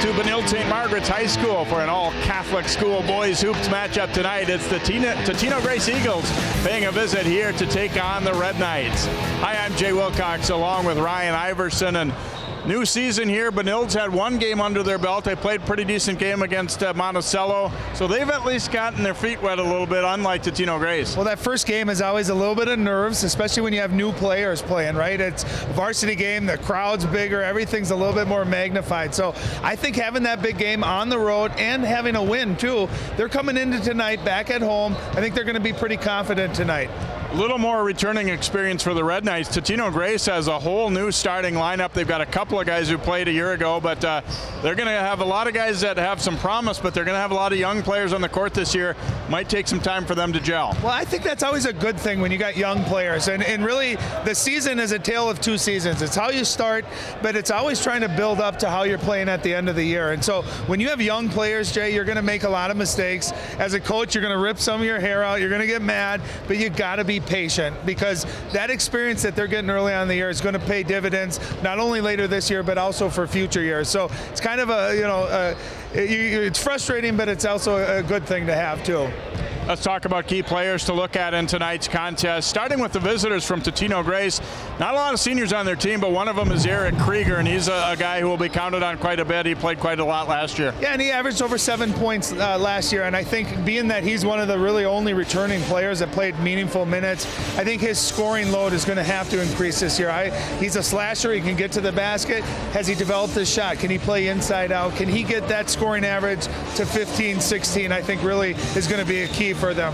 to Benilde St. Margaret's High School for an all-Catholic school boys hoops matchup tonight. It's the Totino Grace Eagles paying a visit here to take on the Red Knights. Hi, I'm Jay Wilcox along with Ryan Iverson, and new season here. Benilde's had one game under their belt. They played a pretty decent game against Monticello, so they've at least gotten their feet wet a little bit, unlike Totino Grace. Well, that first game is always a little bit of nerves, especially when you have new players playing, right? It's a varsity game, the crowd's bigger, everything's a little bit more magnified. So I think having that big game on the road and having a win too, they're coming into tonight back at home. I think they're going to be pretty confident tonight. A little more returning experience for the Red Knights. Totino Grace has a whole new starting lineup. They've got a couple of guys who played a year ago, but they're going to have a lot of guys that have some promise, but they're going to have a lot of young players on the court this year. Might take some time for them to gel. Well, I think that's always a good thing when you got young players, and really the season is a tale of two seasons. It's how you start, but it's always trying to build up to how you're playing at the end of the year. And so when you have young players, Jay, you're going to make a lot of mistakes. As a coach, you're going to rip some of your hair out, you're going to get mad, but you got to be patient, because that experience that they're getting early on in the year is going to pay dividends not only later this year but also for future years. So it's kind of a, it's frustrating, but it's also a good thing to have too. Let's talk about key players to look at in tonight's contest. Starting with the visitors from Totino Grace. Not a lot of seniors on their team, but one of them is Eric Krieger, and he's a guy who will be counted on quite a bit. He played quite a lot last year. Yeah, and he averaged over 7 points last year, and I think being that he's one of the really only returning players that played meaningful minutes, I think his scoring load is going to have to increase this year. He's a slasher. He can get to the basket. Has he developed his shot? Can he play inside out? Can he get that scoring average to 15, 16? I think really is going to be a key for them.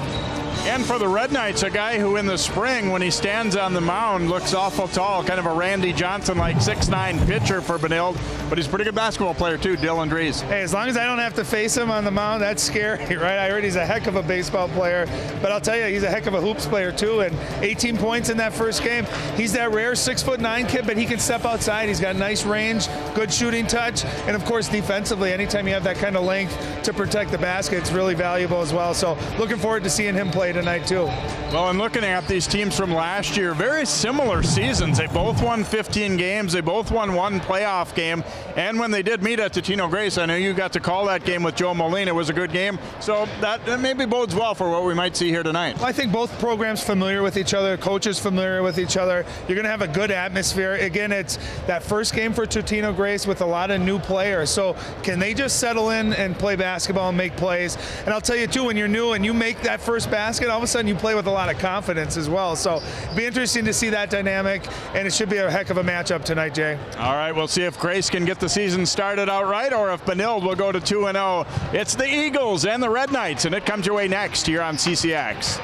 And for the Red Knights, a guy who in the spring, when he stands on the mound, looks awful tall, kind of a Randy Johnson-like 6'9" pitcher for Benilde, but he's a pretty good basketball player too, Dylan Dries. Hey, as long as I don't have to face him on the mound, that's scary, right? I heard he's a heck of a baseball player, but I'll tell you, he's a heck of a hoops player too, and 18 points in that first game. He's that rare 6'9" kid, but he can step outside. He's got nice range, good shooting touch, and of course defensively, anytime you have that kind of length to protect the basket, it's really valuable as well. So looking forward to seeing him play tonight too. Well, and looking at these teams from last year, very similar seasons. They both won 15 games. They both won one playoff game. And when they did meet at Totino Grace, I know you got to call that game with Joe Molina. It was a good game. So that maybe bodes well for what we might see here tonight. Well, I think both programs familiar with each other, coaches familiar with each other. You're going to have a good atmosphere. Again, it's that first game for Totino Grace with a lot of new players. So can they just settle in and play basketball and make plays? And I'll tell you too, when you're new and you make that first basket, all of a sudden you play with a lot of confidence as well. So it'll be interesting to see that dynamic, and it should be a heck of a matchup tonight, Jay. All right, we'll see if Grace can get the season started out right, or if Benilde will go to 2-0. It's the Eagles and the Red Knights, and it comes your way next here on CCX.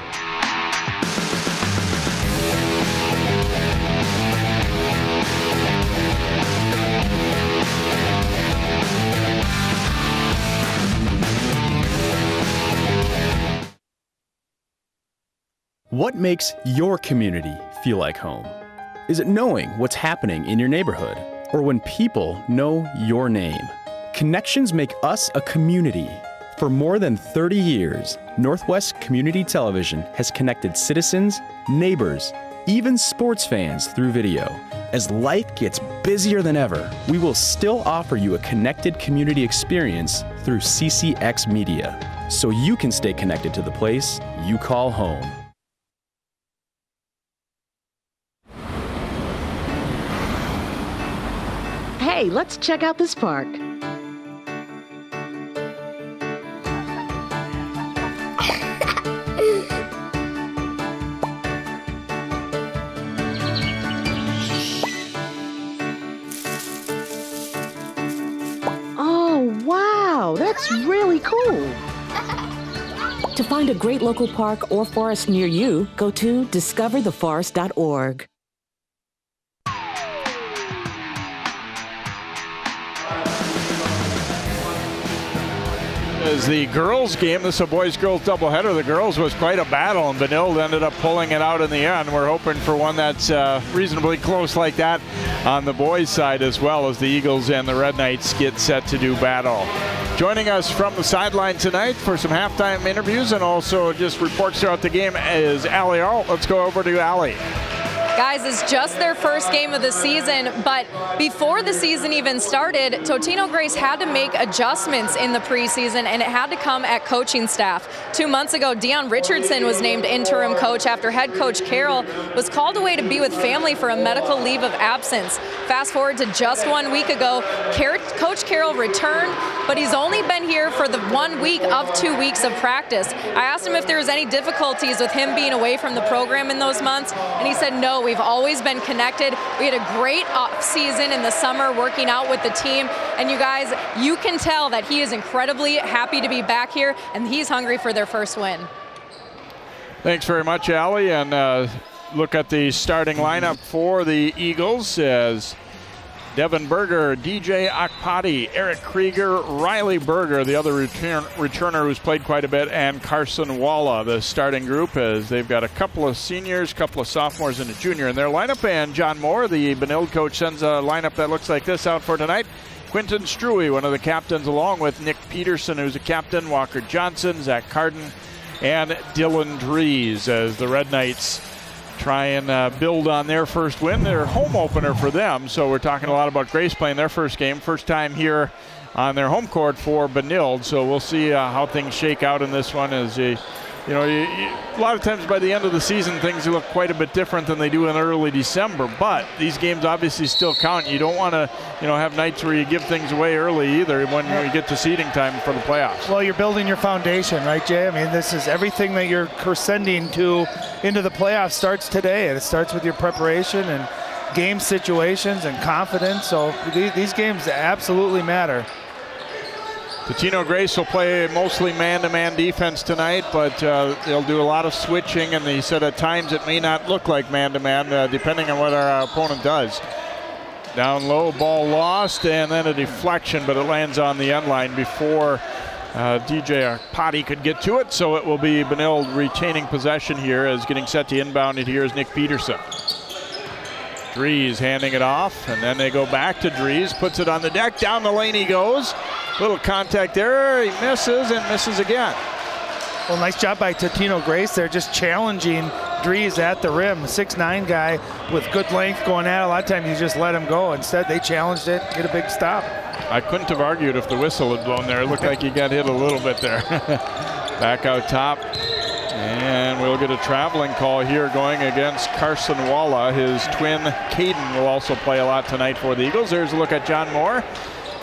What makes your community feel like home? Is it knowing what's happening in your neighborhood, or when people know your name? Connections make us a community. For more than 30 years, Northwest Community Television has connected citizens, neighbors, even sports fans through video. As life gets busier than ever, we will still offer you a connected community experience through CCX Media, so you can stay connected to the place you call home. Hey, let's check out this park. Oh, wow, that's really cool. To find a great local park or forest near you, go to discovertheforest.org. Is the girls game. This is a boys-girls doubleheader. The girls was quite a battle, and Benilde ended up pulling it out in the end. We're hoping for one that's reasonably close like that on the boys' side, as well as the Eagles and the Red Knights get set to do battle. Joining us from the sideline tonight for some halftime interviews and also just reports throughout the game is Allie Arlt. Let's go over to Allie. Guys, it's just their first game of the season, but before the season even started, Totino Grace had to make adjustments in the preseason, and it had to come at coaching staff. 2 months ago, Dion Richardson was named interim coach after head coach Carroll was called away to be with family for a medical leave of absence. Fast forward to just 1 week ago, Coach Carroll returned, but he's only been here for the 1 week of 2 weeks of practice. I asked him if there was any difficulties with him being away from the program in those months, and he said no, we've always been connected. We had a great off season in the summer working out with the team, and you guys, you can tell that he is incredibly happy to be back here, and he's hungry for their first win. Thanks very much, Allie, and look at the starting lineup for the Eagles as Devin Berger, DJ Akpati, Eric Krieger, Riley Berger, the other returner who's played quite a bit, and Carson Walla, the starting group, as they've got a couple of seniors, couple of sophomores, and a junior in their lineup. And John Moore, the Benilde coach, sends a lineup that looks like this out for tonight. Quinton Struey, one of the captains, along with Nick Peterson, who's a captain, Walker Johnson, Zach Carden, and Dylan Dries, as the Red Knights try and build on their first win, their home opener for them. So we're talking a lot about Grace playing their first game, first time here on their home court for Benilde. So we'll see how things shake out in this one. As a lot of times by the end of the season, things look quite a bit different than they do in early December. But these games obviously still count. You don't want to, have nights where you give things away early either when you get to seeding time for the playoffs. Well, you're building your foundation, right, Jay? I mean, this is everything that you're ascending to into the playoffs starts today, and it starts with your preparation and game situations and confidence. So these games absolutely matter. Totino Grace will play mostly man-to-man defense tonight, but they'll do a lot of switching, and he said at times it may not look like man-to-man depending on what our opponent does. Down low, ball lost, and then a deflection, but it lands on the end line before DJ Akpati could get to it, so it will be Benilde retaining possession here, as getting set to inbound it here is Nick Peterson. Dries handing it off, and then they go back to Dries, puts it on the deck, down the lane he goes. Little contact there, he misses and misses again. Well, nice job by Totino Grace there, just challenging Dries at the rim. A 6'9" guy with good length going at it. A lot of times you just let him go. Instead, they challenged it, get a big stop. I couldn't have argued if the whistle had blown there. It looked like he got hit a little bit there. Back out top. And we'll get a traveling call here going against Carson Walla. His twin, Caden, will also play a lot tonight for the Eagles. There's a look at John Moore.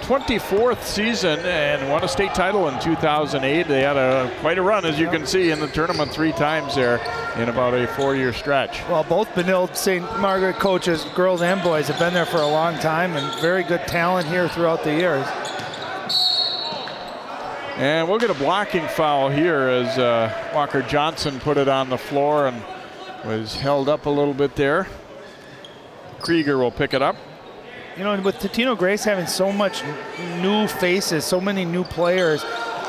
24th season and won a state title in 2008. They had quite a run, as you can see, in the tournament 3 times there in about a 4-year stretch. Well, both Benilde St. Margaret coaches, girls and boys, have been there for a long time, and very good talent here throughout the years. And we'll get a blocking foul here as Walker Johnson put it on the floor and was held up a little bit there. Krieger will pick it up. With Totino Grace having so much new faces, so many new players,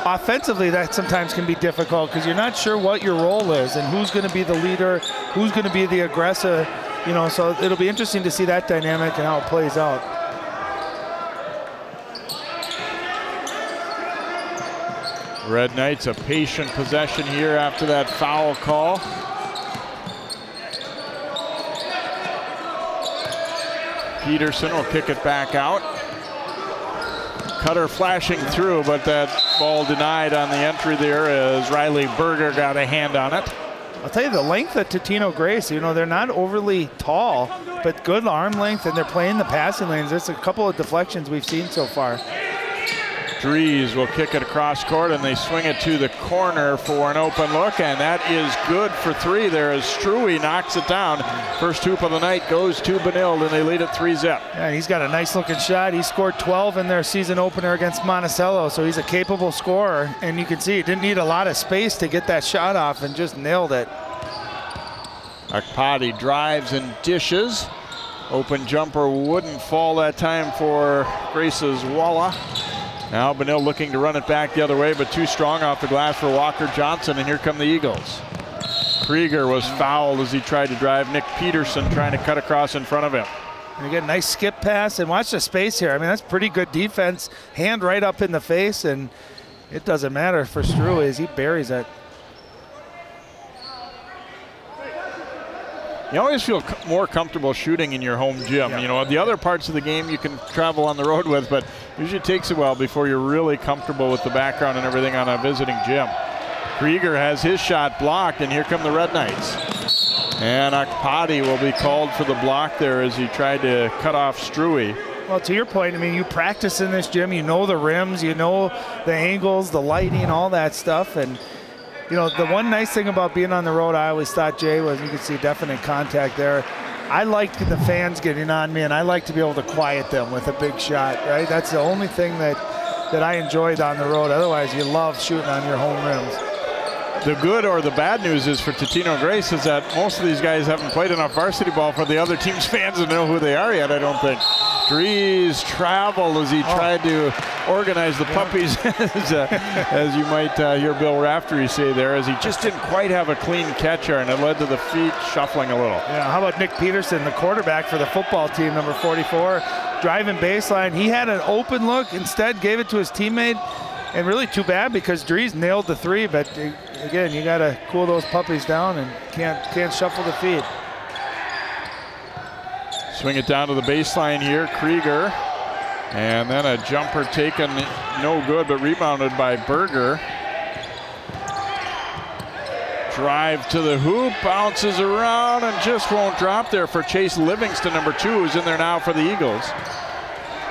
offensively that sometimes can be difficult because you're not sure what your role is and who's going to be the leader, who's going to be the aggressor, so it'll be interesting to see that dynamic and how it plays out. Red Knights a patient possession here after that foul call. Peterson will kick it back out. Cutter flashing through, but that ball denied on the entry there as Riley Berger got a hand on it. I'll tell you, the length of Totino Grace, they're not overly tall, but good arm length, and they're playing the passing lanes. There's a couple of deflections we've seen so far. Dries will kick it across court, and they swing it to the corner for an open look, and that is good for 3 there as Struey knocks it down. First hoop of the night goes to Benilde, and they lead it 3-zip. Yeah, he's got a nice looking shot. He scored 12 in their season opener against Monticello, so he's a capable scorer, and you can see he didn't need a lot of space to get that shot off and just nailed it. Akpati drives and dishes. Open jumper wouldn't fall that time for Grace's Walla. Now Benilde looking to run it back the other way, but too strong off the glass for Walker Johnson, and here come the Eagles. Krieger was fouled as he tried to drive Nick Peterson, trying to cut across in front of him. And you get a nice skip pass, and watch the space here. I mean, that's pretty good defense. Hand right up in the face, and it doesn't matter for Struey as he buries it. You always feel more comfortable shooting in your home gym. You know, the other parts of the game you can travel on the road with, but usually it takes a while before you're really comfortable with the background and everything on a visiting gym. Krieger has his shot blocked, and here come the Red Knights. And Akpati will be called for the block there as he tried to cut off Struey. Well, to your point, I mean, you practice in this gym, you know the rims, you know the angles, the lighting, all that stuff. And, you know, the one nice thing about being on the road, I always thought, Jay, was you could see definite contact there. I liked the fans getting on me, and I like to be able to quiet them with a big shot, right? That's the only thing that I enjoyed on the road. Otherwise, you love shooting on your home rims. The good or the bad news is for Totino Grace is that most of these guys haven't played enough varsity ball for the other team's fans to know who they are yet, I don't think. Dries traveled as he tried to organize the puppies, as you might hear Bill Raftery say there, as he just didn't quite have a clean catcher, and it led to the feet shuffling a little. Yeah, how about Nick Peterson, the quarterback for the football team, number 44, driving baseline. He had an open look, instead gave it to his teammate, and really too bad because Dries nailed the three, but again, you got to cool those puppies down and can't shuffle the feet. Swing it down to the baseline here, Krieger. And then a jumper taken, no good, but rebounded by Berger. Drive to the hoop, bounces around and just won't drop there for Chase Livingston, number 2, who's in there now for the Eagles.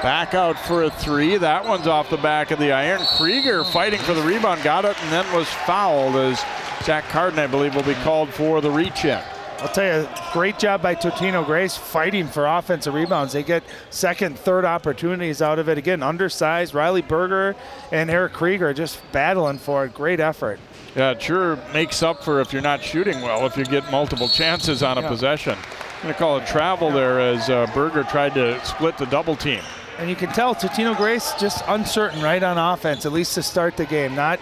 Back out for a three. That one's off the back of the iron. Krieger fighting for the rebound, got it, and then was fouled as Zach Carden, I believe, will be called for the reach-in. I'll tell you, great job by Totino Grace fighting for offensive rebounds. They get second, third opportunities out of it. Again, undersized, Riley Berger and Eric Krieger just battling for it. Great effort. Yeah, it sure makes up for if you're not shooting well, if you get multiple chances on a possession. I'm going to call it travel there as Berger tried to split the double team. And you can tell Totino Grace just uncertain right on offense, at least to start the game. Not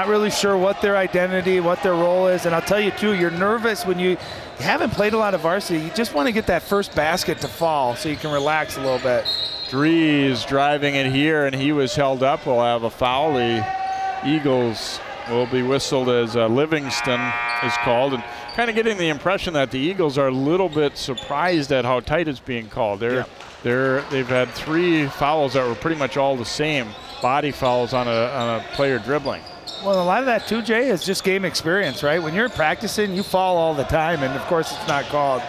really sure what their identity, what their role is. And I'll tell you too, you're nervous when you haven't played a lot of varsity. You just want to get that first basket to fall so you can relax a little bit. Dries driving it here, and he was held up. We'll have a foul. The Eagles will be whistled as Livingston is called. And kind of getting the impression that the Eagles are a little bit surprised at how tight it's being called. They've had 3 fouls that were pretty much all the same, body fouls on a player dribbling. Well, a lot of that too, Jay, is just game experience, right? When you're practicing, you fall all the time, and of course it's not called.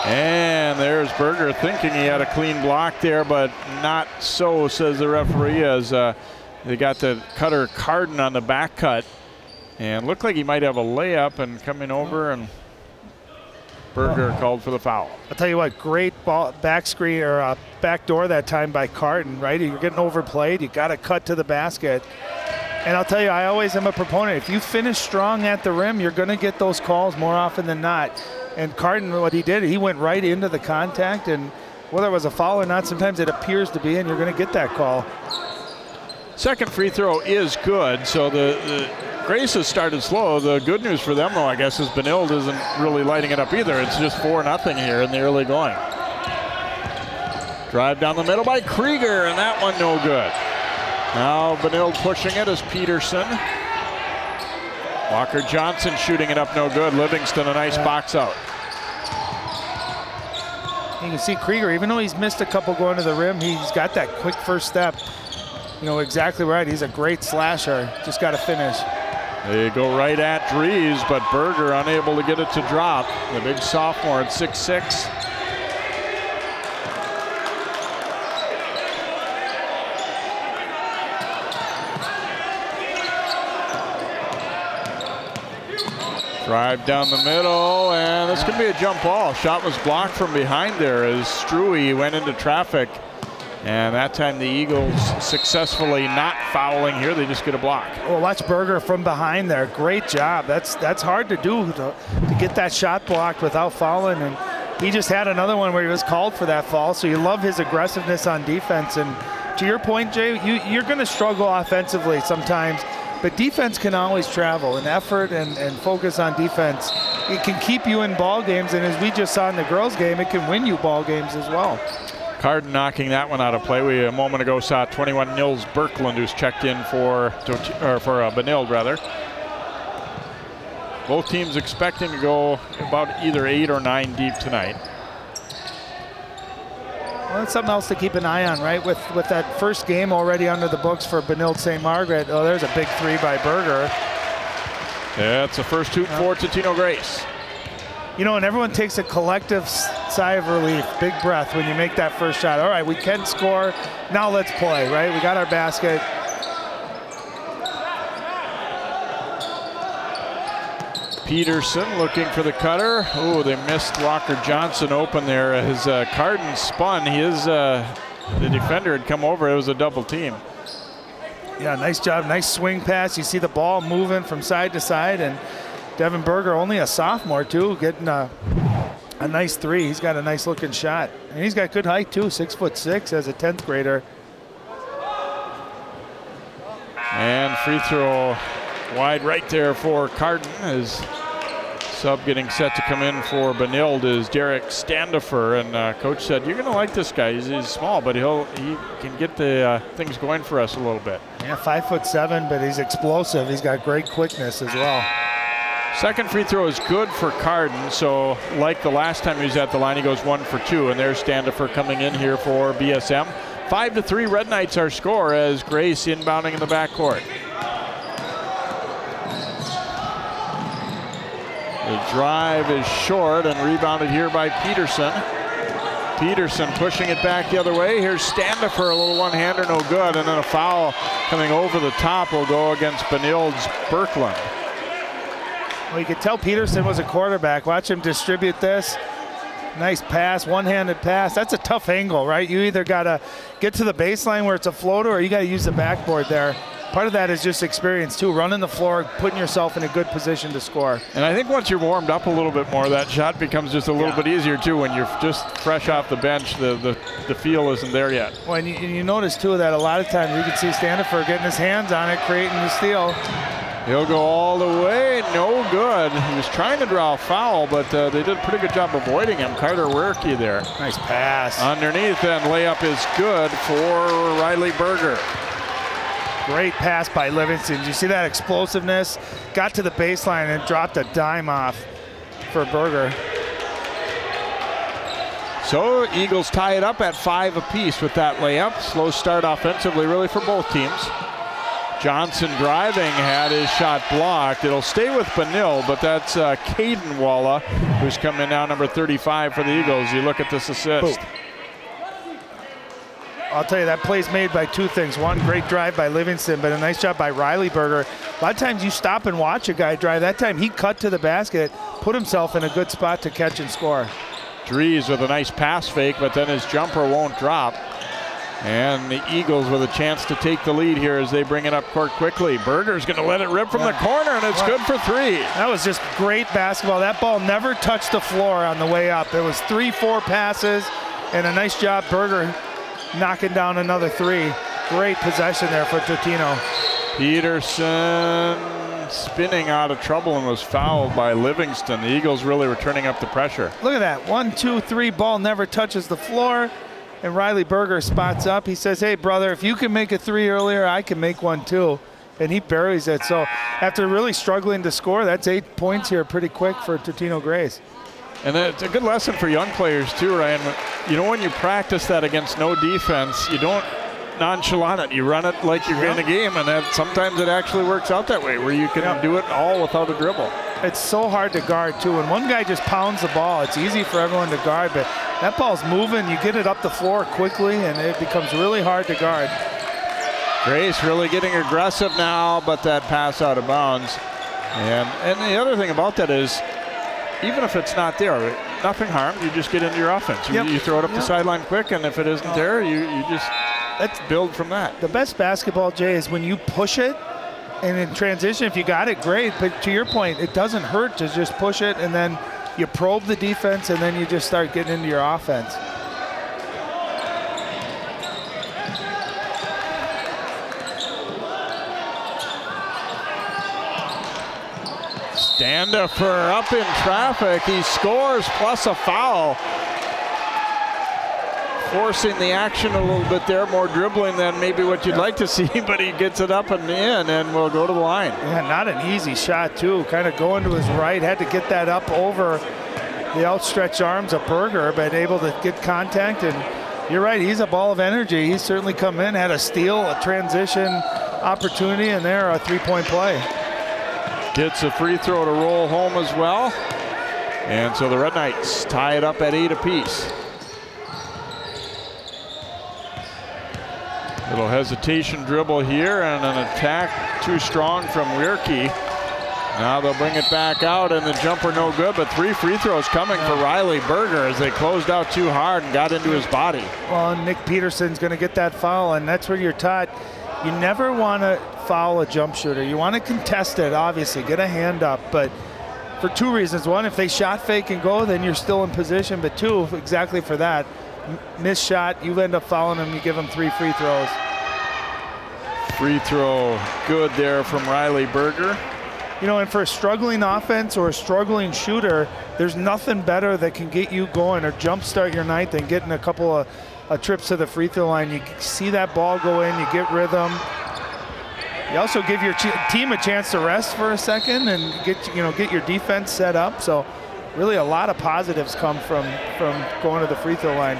And there's Berger thinking he had a clean block there, but not so, says the referee, as they got the cutter Carden on the back cut. And looked like he might have a layup and coming over, and Berger called for the foul. I'll tell you what, great ball, back screen or back door that time by Carden, right? You're getting overplayed. You got to cut to the basket. And I'll tell you, I always am a proponent. If you finish strong at the rim, you're going to get those calls more often than not. And Carden, what he did, he went right into the contact, and whether it was a foul or not, sometimes it appears to be, and you're going to get that call. Second free throw is good, so the Grace has started slow. The good news for them, though, I guess, is Benilde isn't really lighting it up either. It's just 4-0 here in the early going. Drive down the middle by Krieger, and that one no good. Now Benilde pushing it as Peterson. Walker Johnson shooting it up, no good. Livingston a nice box out. You can see Krieger, even though he's missed a couple going to the rim, he's got that quick first step. You know, exactly right. He's a great slasher. Just got to finish. They go right at Dries, but Berger unable to get it to drop. The big sophomore at 6'6". Drive down the middle, and this could be a jump ball. Shot was blocked from behind there as Struey went into traffic. And that time the Eagles successfully not fouling here. They just get a block. Well, watch Berger from behind there. Great job. That's hard to do, to get that shot blocked without fouling. And he just had another one where he was called for that foul. So you love his aggressiveness on defense. And to your point, Jay, you're going to struggle offensively sometimes. But defense can always travel. And effort and focus on defense, it can keep you in ball games. And as we just saw in the girls' game, it can win you ball games as well. Carden knocking that one out of play. We a moment ago saw 21 Nils Berkland, who's checked in for Benilde rather. Both teams expecting to go about either 8 or 9 deep tonight. Well, that's something else to keep an eye on, right? With that first game already under the books for Benilde St. Margaret. Oh, there's a big 3 by Berger. That's the first hoop for Totino Grace. You know, and everyone takes a collective sigh of relief, big breath when you make that first shot. All right, we can score. Now let's play, right? We got our basket. Peterson looking for the cutter. Oh, they missed Walker Johnson open there as Carden spun. The defender had come over. It was a double team. Yeah, nice job. Nice swing pass. You see the ball moving from side to side, and Devin Berger, only a sophomore too, getting a nice 3. He's got a nice looking shot. And he's got good height too, 6'6" as a 10th grader. And free throw wide right there for Carden. As sub getting set to come in for Benilde is Derek Standifer, and coach said, you're going to like this guy. He's small, but he can get the things going for us a little bit. Yeah, 5'7", but he's explosive. He's got great quickness as well. Second free throw is good for Carden, so like the last time he was at the line, he goes 1 for 2, and there's Standifer coming in here for BSM. 5-3 Red Knights our score as Grace inbounding in the backcourt. The drive is short and rebounded here by Peterson. Peterson pushing it back the other way. Here's Standifer, a little one-hander, no good, and then a foul coming over the top will go against Benilde's Birkeland. Well, you could tell Peterson was a quarterback. Watch him distribute this. Nice pass, one-handed pass. That's a tough angle, right? You either got to get to the baseline where it's a floater, or you got to use the backboard there. Part of that is just experience too, running the floor, putting yourself in a good position to score. And I think once you're warmed up a little bit more, that shot becomes just a little bit easier too. When you're just fresh off the bench, the feel isn't there yet. Well, and you notice too that a lot of times you can see Standifer getting his hands on it, creating the steal. He'll go all the way, no good. He was trying to draw a foul, but they did a pretty good job avoiding him. Carter Werke there. Nice pass. Underneath, and layup is good for Riley Berger. Great pass by Livingston. Did you see that explosiveness? Got to the baseline and dropped a dime off for Berger. So Eagles tie it up at 5 apiece with that layup. Slow start offensively really for both teams. Johnson driving, had his shot blocked. It'll stay with Benilde, but that's Caden Walla, who's coming now, number 35 for the Eagles. You look at this assist. Boom. I'll tell you, that play's made by 2 things. One, great drive by Livingston, but a nice job by Riley Berger. A lot of times you stop and watch a guy drive. That time he cut to the basket, put himself in a good spot to catch and score. Dries with a nice pass fake, but then his jumper won't drop. And the Eagles with a chance to take the lead here as they bring it up court quickly. Berger's going to let it rip from the corner, and it's good for 3. That was just great basketball. That ball never touched the floor on the way up. It was 3-4 passes, and a nice job Berger knocking down another 3. Great possession there for Totino. Peterson spinning out of trouble and was fouled by Livingston. The Eagles really were turning up the pressure. Look at that. 1, 2, 3, ball never touches the floor. And Riley Berger spots up. He says, hey, brother, if you can make a 3 earlier, I can make one too. And he buries it. So after really struggling to score, that's 8 points here pretty quick for Totino Grace. And it's a good lesson for young players too, Ryan. You know, when you practice that against no defense, you don't nonchalant it. You run it like you're in a game, and sometimes it actually works out that way, where you can do it all without a dribble. It's so hard to guard too. When one guy just pounds the ball, it's easy for everyone to guard, but that ball's moving. You get it up the floor quickly, and it becomes really hard to guard. Grace really getting aggressive now, but that pass out of bounds. And the other thing about that is, even if it's not there, nothing harmed. You just get into your offense. You throw it up the sideline quick, and if it isn't there, you just build from that. The best basketball, Jay, is when you push it, and in transition, if you got it, great. But to your point, it doesn't hurt to just push it, and then you probe the defense, and then you just start getting into your offense. Standifer up in traffic. He scores plus a foul forcing the action a little bit there, more dribbling than maybe what you'd like to see, but he gets it up and in and will go to the line. Yeah, not an easy shot too. Kind of going to his right, had to get that up over the outstretched arms of Berger, but able to get contact. And you're right, he's a ball of energy. He's certainly come in, had a steal, a transition opportunity, and there a three-point play. Gets a free throw to roll home as well. And so the Red Knights tie it up at 8 apiece. Little hesitation dribble here and an attack too strong from Wierke. Now they'll bring it back out and the jumper no good, but 3 free throws coming for Riley Berger as they closed out too hard and got into his body. Well, Nick Peterson's going to get that foul, and that's where you're taught you never want to foul a jump shooter. You want to contest it, obviously, get a hand up, but for 2 reasons. 1, if they shot fake and go, then you're still in position, but 2, exactly for that, missed shot, you end up fouling them, you give them 3 free throws. Free throw good there from Riley Berger. You know, and for a struggling offense or a struggling shooter, there's nothing better that can get you going or jumpstart your night than getting a couple of trips to the free throw line. You see that ball go in, you get rhythm. You also give your team a chance to rest for a second and get your defense set up. So really a lot of positives come from going to the free throw line.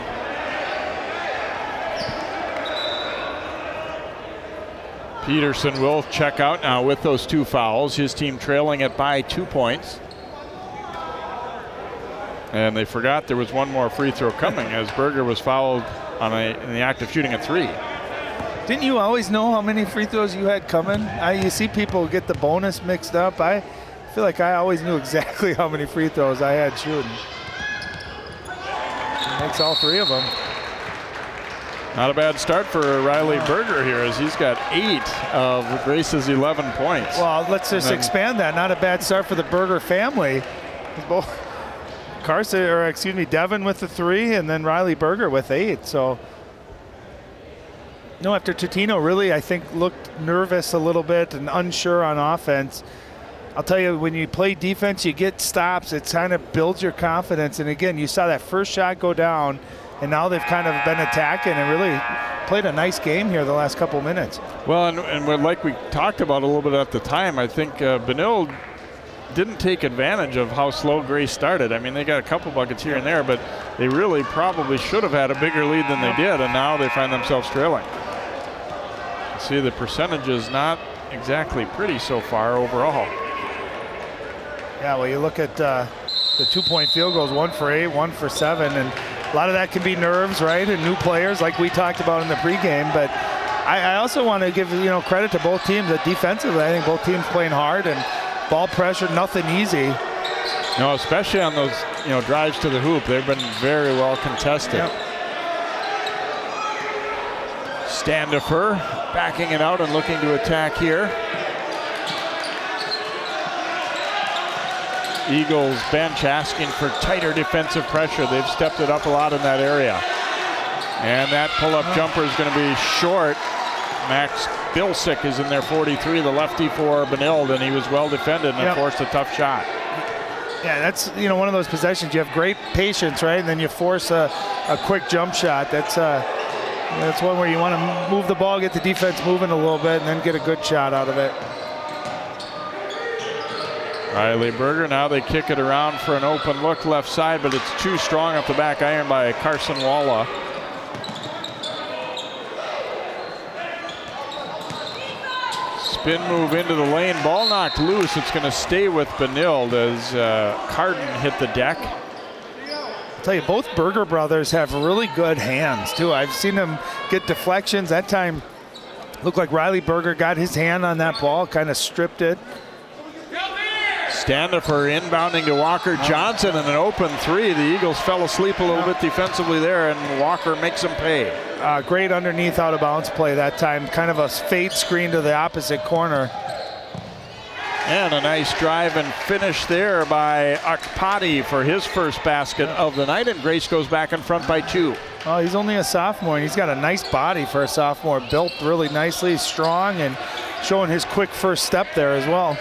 Peterson will check out now with those 2 fouls. His team trailing it by 2 points. And they forgot there was one more free throw coming as Berger was fouled in the act of shooting a 3. Didn't you always know how many free throws you had coming? You see people get the bonus mixed up. I feel like I always knew exactly how many free throws I had shooting. He makes all 3 of them. Not a bad start for Riley Berger here as he's got 8 of Grace's 11 points. Well, let's just expand that. Not a bad start for the Berger family. Both Devin with the 3 and then Riley Berger with 8. So, no, after Totino really, I think, looked nervous a little bit and unsure on offense. I'll tell you, when you play defense, you get stops. It kind of builds your confidence. And again, you saw that first shot go down, and now they've kind of been attacking and really played a nice game here the last couple minutes. Well, and like we talked about a little bit at the time, I think Benilde didn't take advantage of how slow Grace started. I mean, they got a couple buckets here and there, but they really probably should have had a bigger lead than they did, and now they find themselves trailing. See, the percentage is not exactly pretty so far overall. Yeah, well, you look at the 2-point field goals, 1 for 8, 1 for 7, and a lot of that can be nerves, right, and new players like we talked about in the pregame. But I also want to give credit to both teams. That defensively, I think both teams playing hard and ball pressure, nothing easy. No, especially on those drives to the hoop, they've been very well contested. Yep. Standifer backing it out and looking to attack here. Eagles bench asking for tighter defensive pressure. They've stepped it up a lot in that area. And that pull-up jumper is going to be short. Max Bilsick is in there, 43, the lefty for Benilde, and he was well defended and forced a tough shot. Yeah, that's one of those possessions. You have great patience, right? And then you force a quick jump shot. That's one where you want to move the ball, get the defense moving a little bit, and then get a good shot out of it. Riley Berger, now they kick it around for an open look left side, but it's too strong up the back iron by Carson Walla. Spin move into the lane, ball knocked loose. It's going to stay with Benilde as Carden hit the deck. I'll tell you, both Berger brothers have really good hands too. I've seen them get deflections. That time looked like Riley Berger got his hand on that ball, kind of stripped it. Standifer inbounding to Walker Johnson and an open 3. The Eagles fell asleep a little bit defensively there, and Walker makes them pay. Great underneath out of bounds play that time. Kind of a fade screen to the opposite corner. And a nice drive and finish there by Akpati for his first basket of the night, and Grace goes back in front by 2. Oh, he's only a sophomore, and he's got a nice body for a sophomore. Built really nicely, strong, and showing his quick first step there as well.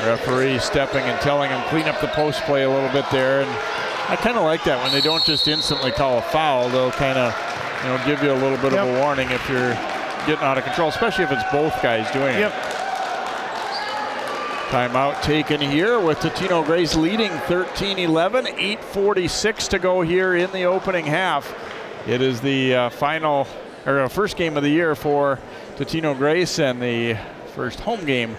Referee stepping and telling him clean up the post play a little bit there, and I kind of like that when they don't just instantly call a foul. They'll kind of, give you a little bit of a warning if you're getting out of control, especially if it's both guys doing it. Timeout taken here with Totino Grace leading 13-11, 8:46 to go here in the opening half. It is the first game of the year for Totino Grace and the first home game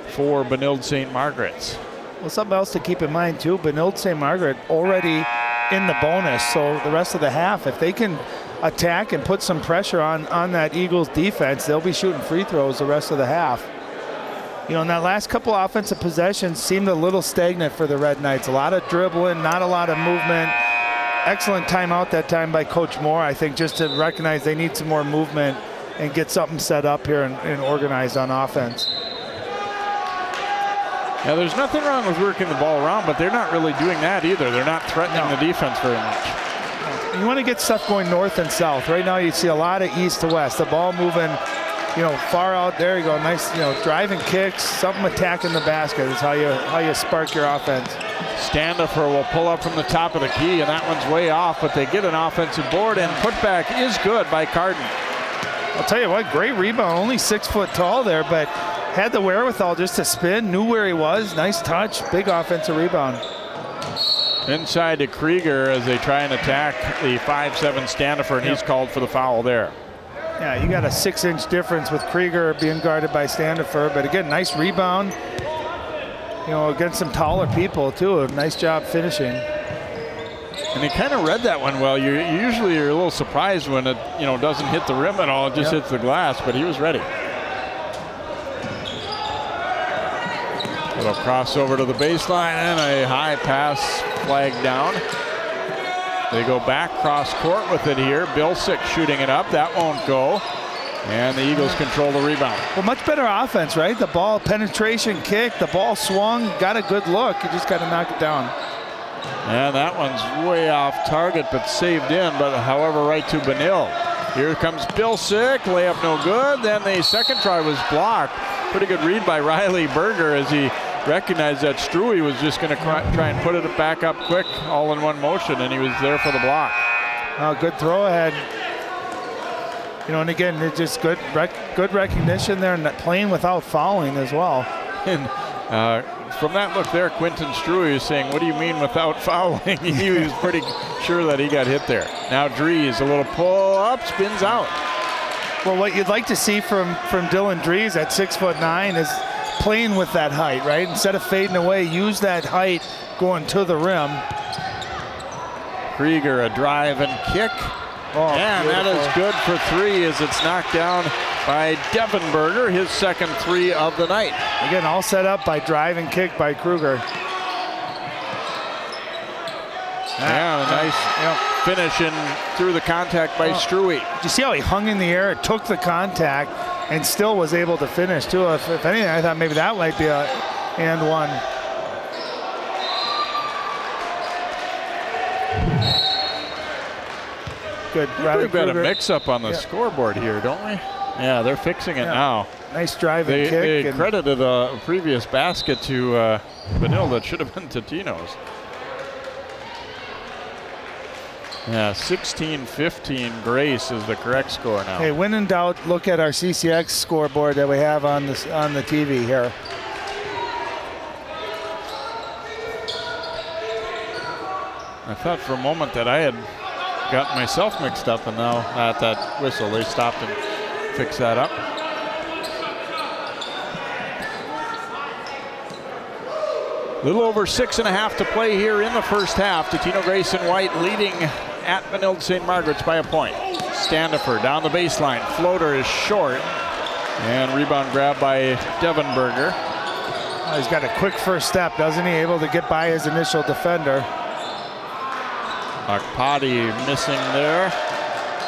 for Benilde St. Margaret's. Well, something else to keep in mind too, Benilde St. Margaret already in the bonus, so the rest of the half, if they can attack and put some pressure on that Eagles defense, they'll be shooting free throws the rest of the half. In that last couple offensive possessions seemed a little stagnant for the Red Knights. A lot of dribbling, not a lot of movement. Excellent timeout that time by Coach Moore, I think, just to recognize they need some more movement and get something set up here and organized on offense. Now, there's nothing wrong with working the ball around, but they're not really doing that either. They're not threatening the defense very much. You want to get stuff going north and south. Right now you see a lot of east to west. The ball moving, far out. There you go. Nice, driving kicks, something attacking the basket is how you spark your offense. Standifer will pull up from the top of the key, and that one's way off, but they get an offensive board, and putback is good by Carden. I'll tell you what, great rebound. Only 6 foot tall there, but had the wherewithal just to spin, knew where he was. Nice touch, big offensive rebound. Inside to Krieger as they try and attack the 5'7" Standifer, and he's called for the foul there. Yeah, you got a 6-inch difference with Krieger being guarded by Standifer, but again, nice rebound. Against some taller people too. Nice job finishing. And he kind of read that one well. You're a little surprised when it doesn't hit the rim at all. It just hits the glass, but he was ready. Little crossover to the baseline and a high pass flagged down. They go back cross court with it here. Bilsick shooting it up. That won't go. And the Eagles control the rebound. Well, much better offense, right? The ball penetration kick, the ball swung, got a good look. You just got to knock it down. And that one's way off target, but saved in, but however, right to Benilde. Here comes Bilsick, layup no good. Then the second try was blocked. Pretty good read by Riley Berger as he recognized that Struey was just going to try and put it back up quick, all in one motion, and he was there for the block. Good throw ahead. And again, it's just good recognition there and playing without fouling as well. And from that look there, Quentin Struey is saying, what do you mean without fouling? He was pretty sure that he got hit there. Now Dries, a little pull up, spins out. Well, what you'd like to see from Dylan Dries at 6'9" is playing with that height, right? Instead of fading away, use that height going to the rim. Krieger, a drive and kick. And that is good for three as it's knocked down by Devin Berger, his second three of the night. Again, all set up by drive and kick by Kruger. Yeah, a nice finish in through the contact by Struey. Did you see how he hung in the air, took the contact, and still was able to finish too? If anything, I thought maybe that might be a and one. Good. We've got a mix-up on the scoreboard here, don't we? Yeah, they're fixing it now. Nice drive and kick. They credited a previous basket to Benilde that should have been Totino's. Yeah, 16-15 Grace is the correct score now. Hey, when in doubt, look at our CCX scoreboard that we have on the TV here. I thought for a moment that I had got myself mixed up, and now at that whistle they stopped and fixed that up. A little over 6.5 to play here in the first half. Totino Grace in white leading at Benilde St. Margaret's by a point. Standifer down the baseline. Floater is short. And rebound grab by Devin Berger. Oh, he's got a quick first step, doesn't he? Able to get by his initial defender. Akpati missing there.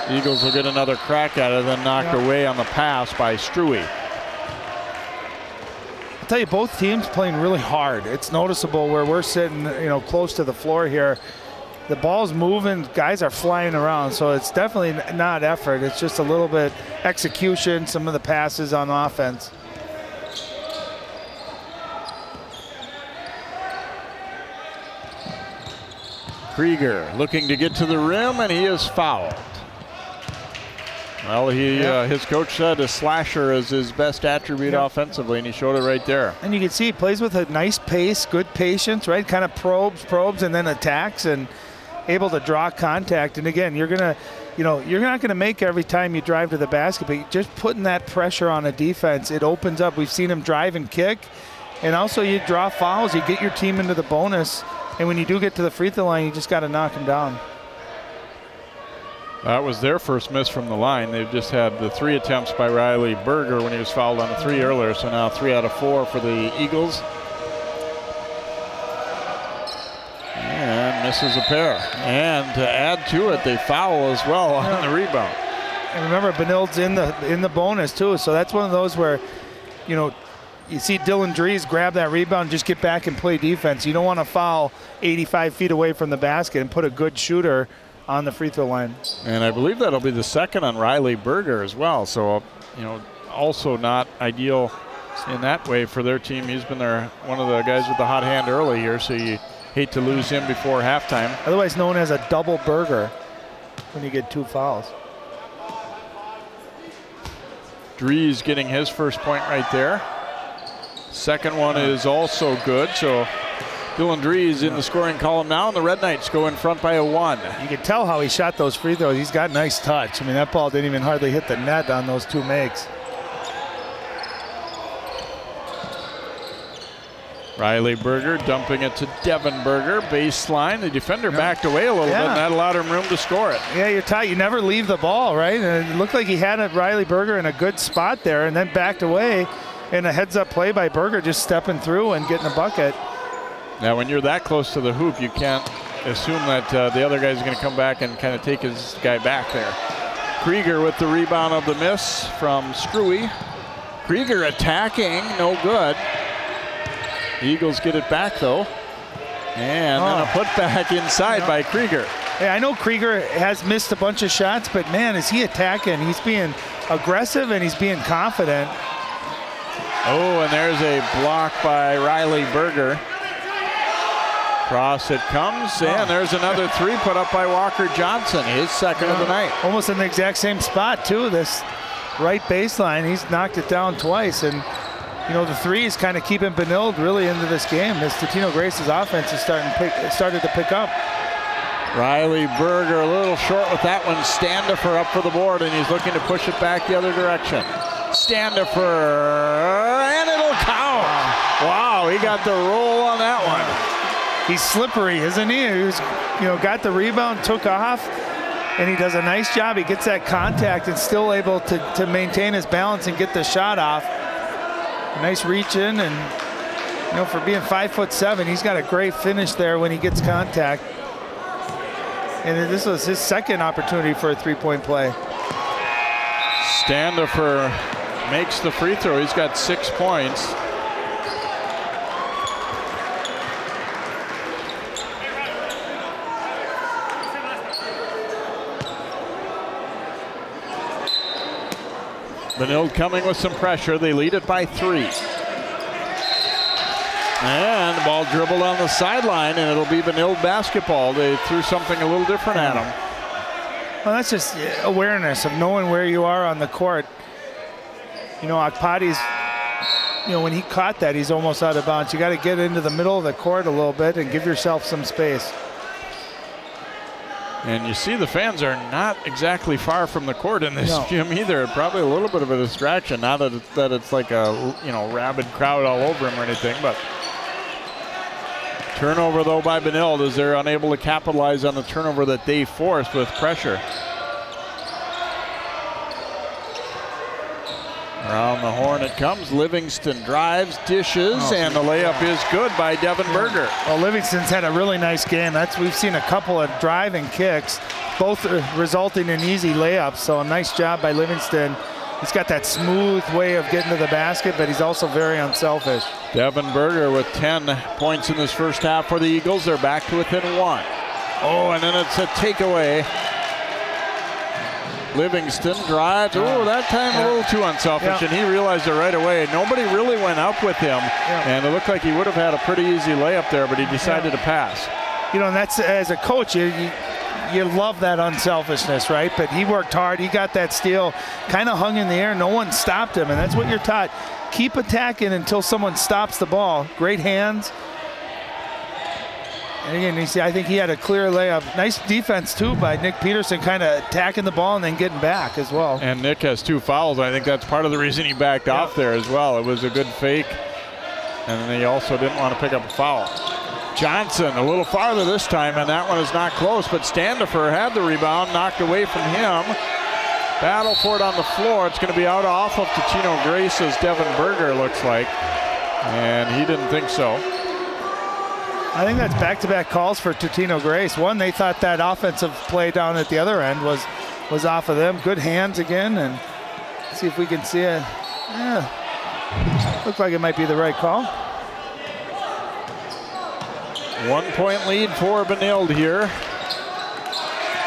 Eagles will get another crack at it, then knocked away on the pass by Struey. I'll tell you, both teams playing really hard. It's noticeable where we're sitting, close to the floor here. The ball's moving, guys are flying around, so it's definitely not effort. It's just a little bit execution, some of the passes on offense. Krieger looking to get to the rim, and he is fouled. Well, his coach said a slasher is his best attribute offensively, and he showed it right there. And you can see he plays with a nice pace, good patience, right? Kind of probes, and then attacks, and able to draw contact. And again, you're not gonna make every time you drive to the basket, but just putting that pressure on a defense, it opens up. We've seen him drive and kick, and also you draw fouls, you get your team into the bonus, and when you do get to the free throw line, you just got to knock him down. That was their first miss from the line. They've just had the 3 attempts by Riley Berger when he was fouled on the 3 earlier, so now 3 out of 4 for the Eagles. And misses a pair. And to add to it, they foul as well on the rebound. And remember, Benild's in the bonus too, so that's one of those where, you see Dylan Dries grab that rebound, just get back and play defense. You don't want to foul 85 feet away from the basket and put a good shooter on the free throw line. And I believe that'll be the second on Riley Berger as well. So, also not ideal in that way for their team. He's been one of the guys with the hot hand early here, so you hate to lose him before halftime. Otherwise known as a double burger when you get 2 fouls. Dries getting his first point right there. Second one is also good, so Dylan Dries in the scoring column now, and the Red Knights go in front by a 1. You can tell how he shot those free throws. He's got nice touch. I mean, that ball didn't even hardly hit the net on those 2 makes. Riley Berger dumping it to Devin Berger, baseline. The defender backed away a little bit, and that allowed him room to score it. Yeah, you're tight. You never leave the ball, right? And it looked like he had Riley Berger in a good spot there, and then backed away. And a heads-up play by Berger, just stepping through and getting a bucket. Now, when you're that close to the hoop, you can't assume that the other guy's going to come back and kind of take his guy back there. Krieger with the rebound of the miss from Struey. Krieger attacking, no good. The Eagles get it back, though. And then a putback inside by Krieger. Yeah, I know Krieger has missed a bunch of shots, but man, is he attacking. He's being aggressive and he's being confident. Oh, and there's a block by Riley Berger. Cross it comes, and there's another 3 put up by Walker Johnson, his second of the night. Almost in the exact same spot, too, this right baseline. He's knocked it down twice, and the 3 is kind of keeping Benild really into this game. This Totino Grace's offense is started to pick up. Riley Berger a little short with that one. Standifer up for the board, and he's looking to push it back the other direction. Standifer, and it'll count. Wow, he got the roll on that one. He's slippery, isn't he? He's, got the rebound, took off, and he does a nice job. He gets that contact and still able to maintain his balance and get the shot off. A nice reach in, and for being 5'7", he's got a great finish there when he gets contact. And this was his second opportunity for a 3-point play. Standifer makes the free throw. He's got 6 points. Benild coming with some pressure. They lead it by 3. And the ball dribbled on the sideline, and it'll be Benild basketball. They threw something a little different at him. Well, that's just awareness of knowing where you are on the court. Akpati's, when he caught that, he's almost out of bounds. You got to get into the middle of the court a little bit and give yourself some space. And you see the fans are not exactly far from the court in this gym either. Probably a little bit of a distraction. Not that it's like a rabid crowd all over him or anything, but turnover though by Benild as they're unable to capitalize on the turnover that they forced with pressure. Around the horn it comes. Livingston drives, dishes, and the layup is good by Devin Berger. Well, Livingston's had a really nice game. We've seen a couple of driving kicks, both resulting in easy layups. So a nice job by Livingston. He's got that smooth way of getting to the basket, but he's also very unselfish. Devin Berger with 10 points in this first half for the Eagles. They're back to within 1. Oh, and then it's a takeaway. Livingston drives. Oh, that time a little too unselfish, and he realized it right away. Nobody really went up with him, and it looked like he would have had a pretty easy layup there, but he decided to pass. you know, and that's, as a coach, you love that unselfishness, right? But he worked hard. He got that steal, kind of hung in the air. No one stopped him, and that's what you're taught. Keep attacking until someone stops the ball. Great hands. And again, you see, I think he had a clear layup. Nice defense, too, by Nick Peterson, kind of attacking the ball and then getting back as well. And Nick has 2 fouls. I think that's part of the reason he backed off there as well. It was a good fake, and then he also didn't want to pick up a foul. Johnson a little farther this time, and that one is not close, but Standifer had the rebound, knocked away from him. Battle for it on the floor. It's going to be out off of Totino Grace's Devin Berger, looks like, and he didn't think so. I think that's back-to-back calls for Totino Grace. One, they thought that offensive play down at the other end was off of them. Good hands again, and let's see if we can see it. Yeah, looks like it might be the right call. 1-point lead for Benilde here.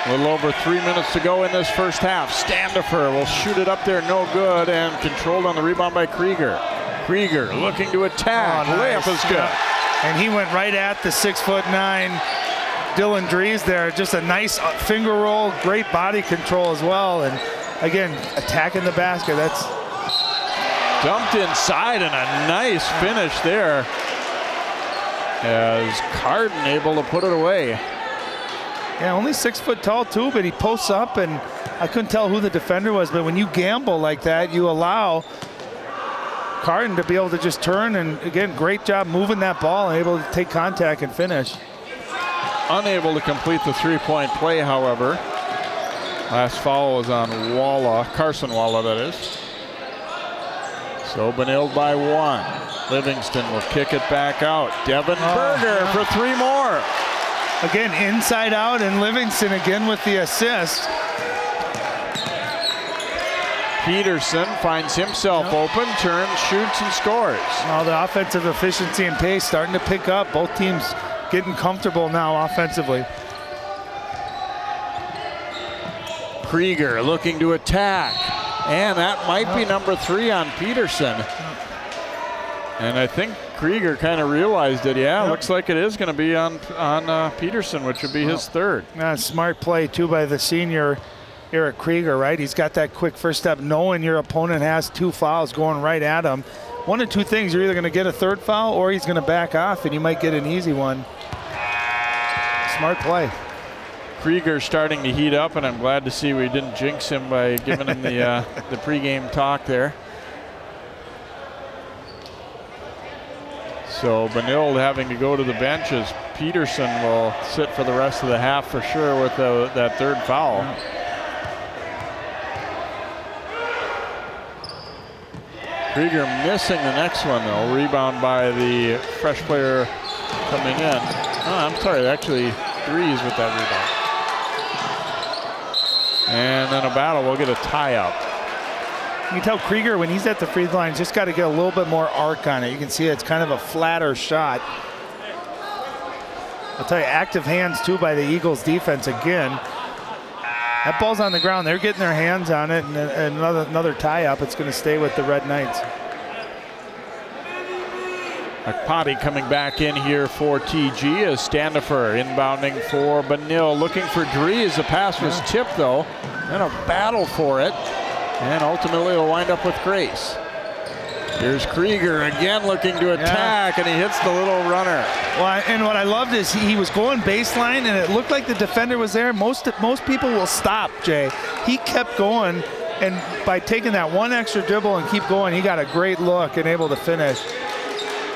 A little over 3 minutes to go in this first half. Standifer will shoot it up there, no good, and controlled on the rebound by Krieger. Krieger looking to attack. Layup is good. Yeah. And he went right at the 6'9" Dylan Dries there. Just a nice finger roll, great body control as well. And again, attacking the basket. That's dumped inside, and a nice finish there as Carden able to put it away. Yeah, only 6 foot tall too, but he posts up, and I couldn't tell who the defender was, but when you gamble like that, you allow Carden to be able to just turn, and again, great job moving that ball and able to take contact and finish. Unable to complete the 3-point play, however. Last foul was on Walla, Carson Walla, that is. So Benilde by 1. Livingston will kick it back out. Devin Berger for 3 more. Again, inside out, and Livingston again with the assist. Peterson finds himself open, turns, shoots, and scores. Well, the offensive efficiency and pace starting to pick up. Both teams getting comfortable now offensively. Krieger looking to attack, and that might be number 3 on Peterson. And I think Krieger kind of realized it. Yeah, looks like it is going to be on Peterson, which would be his 3rd. Smart play too by the senior Eric Krieger, right? He's got that quick first step, knowing your opponent has 2 fouls going right at him. One of 2 things: you're either going to get a 3rd foul or he's going to back off, and you might get an easy one. Smart play. Krieger starting to heat up, and I'm glad to see we didn't jinx him by giving him the pregame talk there. So Benilde having to go to the bench as Peterson will sit for the rest of the half for sure with that 3rd foul. Krieger missing the next one though. Rebound by the fresh player coming in. Oh, I'm sorry, actually Dries with that rebound. And then a battle, we'll get a tie up. You can tell Krieger when he's at the free throw line, just got to get a little bit more arc on it. You can see it's kind of a flatter shot. I'll tell you, active hands too by the Eagles defense again. That ball's on the ground. They're getting their hands on it, and another tie up. It's going to stay with the Red Knights. Akpati coming back in here for TG as Standifer inbounding for Benilde, looking for Dries. The pass was tipped though, and a battle for it. And ultimately it'll wind up with Grace. Here's Krieger again looking to attack, and he hits the little runner. Well, and what I loved is he was going baseline, and it looked like the defender was there. Most people will stop, Jay. He kept going, and by taking that one extra dribble and keep going, he got a great look and able to finish.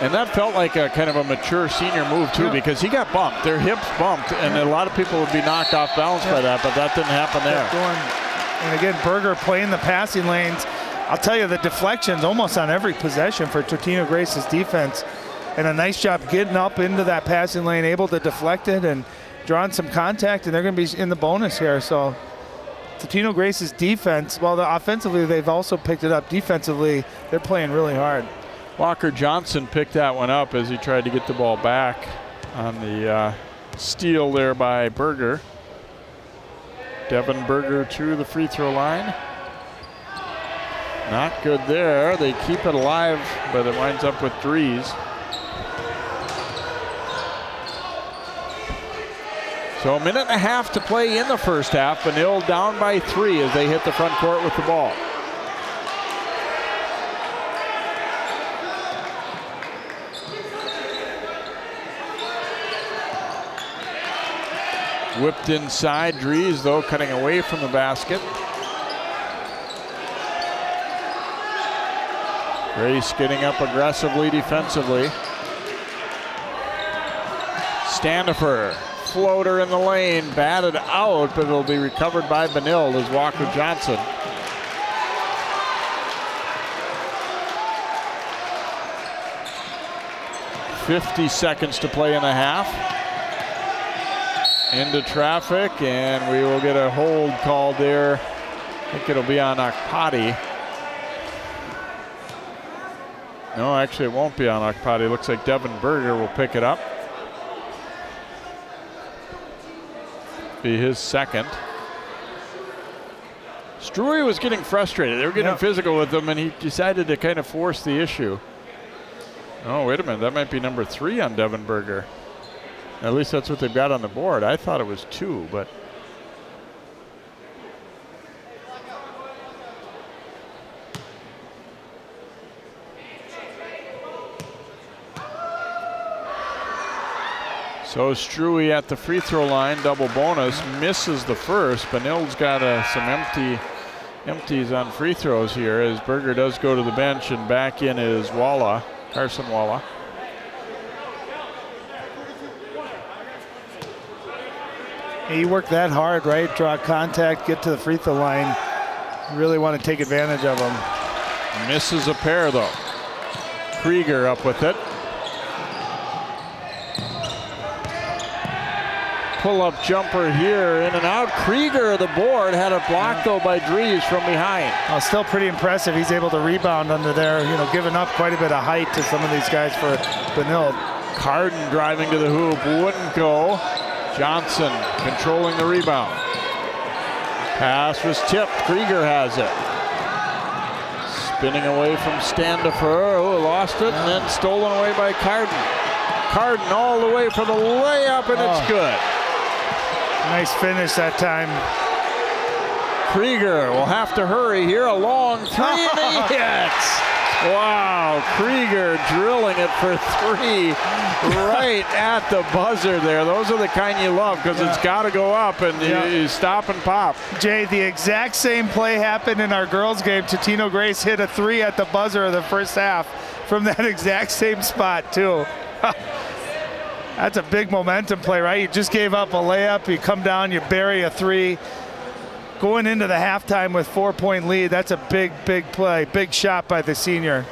And that felt like a kind of a mature senior move too, because he got bumped. Their hips bumped, and a lot of people would be knocked off balance by that, but that didn't happen there. And again, Berger playing the passing lanes. I'll tell you, the deflections almost on every possession for Totino Grace's defense. And a nice job getting up into that passing lane, able to deflect it and drawing some contact, and they're going to be in the bonus here. So Totino Grace's defense, well, offensively, they've also picked it up. Defensively, they're playing really hard. Walker Johnson picked that one up as he tried to get the ball back on the steal there by Berger. Devin Berger to the free throw line. Not good there. They keep it alive, but it winds up with Dries. So a minute and a half to play in the first half. Benilde down by 3 as they hit the front court with the ball. Whipped inside. Dries, though, cutting away from the basket. Grace getting up aggressively defensively. Standifer, floater in the lane, batted out, but it'll be recovered by Benilde as Walker Johnson. .50 seconds to play in the half. Into traffic, and we will get a hold called there. I think it'll be on Akpati. No, actually it won't be on Akpati. Looks like Devin Berger will pick it up. Be his second. Struy was getting frustrated. They were getting physical with him, and he decided to kind of force the issue. Oh, wait a minute. That might be number 3 on Devin Berger. At least that's what they've got on the board. I thought it was 2, but. So Struy at the free throw line, double bonus, misses the first. Benilde's got some empties on free throws here as Berger does go to the bench, and back in is Walla, Carson Walla. He worked that hard, right? Draw contact, get to the free throw line. You really want to take advantage of him. Misses a pair, though. Krieger up with it. Pull-up jumper here, in and out. Krieger, the board, had a block, though, by Dries from behind. Still pretty impressive. He's able to rebound under there, giving up quite a bit of height to some of these guys for Benilde. Carden driving to the hoop, wouldn't go. Johnson controlling the rebound. Pass was tipped. Krieger has it. Spinning away from Standifer. Oh, lost it, and then stolen away by Carden. Carden all the way for the layup, and it's good. Nice finish that time. Krieger will have to hurry here. A long 3, and he hits. Wow, Krieger drilling it for 3 right at the buzzer there. Those are the kind you love because it's got to go up, and you stop and pop. Jay, the exact same play happened in our girls' game. Totino Grace hit a 3 at the buzzer of the first half from that exact same spot, too. That's a big momentum play, right? You just gave up a layup, you come down, you bury a 3. Going into the halftime with 4-point lead, that's a big, big play. Big shot by the senior.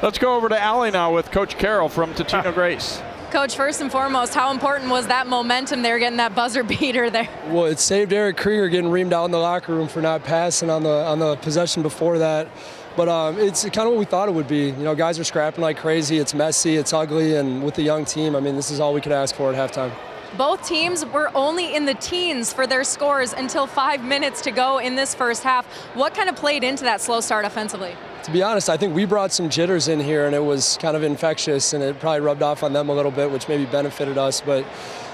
Let's go over to Allie now with Coach Carroll from Totino Grace. Coach, first and foremost, how important was that momentum there, getting that buzzer beater there? Well, it saved Eric Krieger getting reamed out in the locker room for not passing on the possession before that. But it's kind of what we thought it would be. Guys are scrapping like crazy. It's messy, it's ugly, and with the young team, I mean, this is all we could ask for at halftime. Both teams were only in the teens for their scores until 5 minutes to go in this first half. What kind of played into that slow start offensively? To be honest, I think we brought some jitters in here, and it was kind of infectious, and it probably rubbed off on them a little bit, which maybe benefited us. But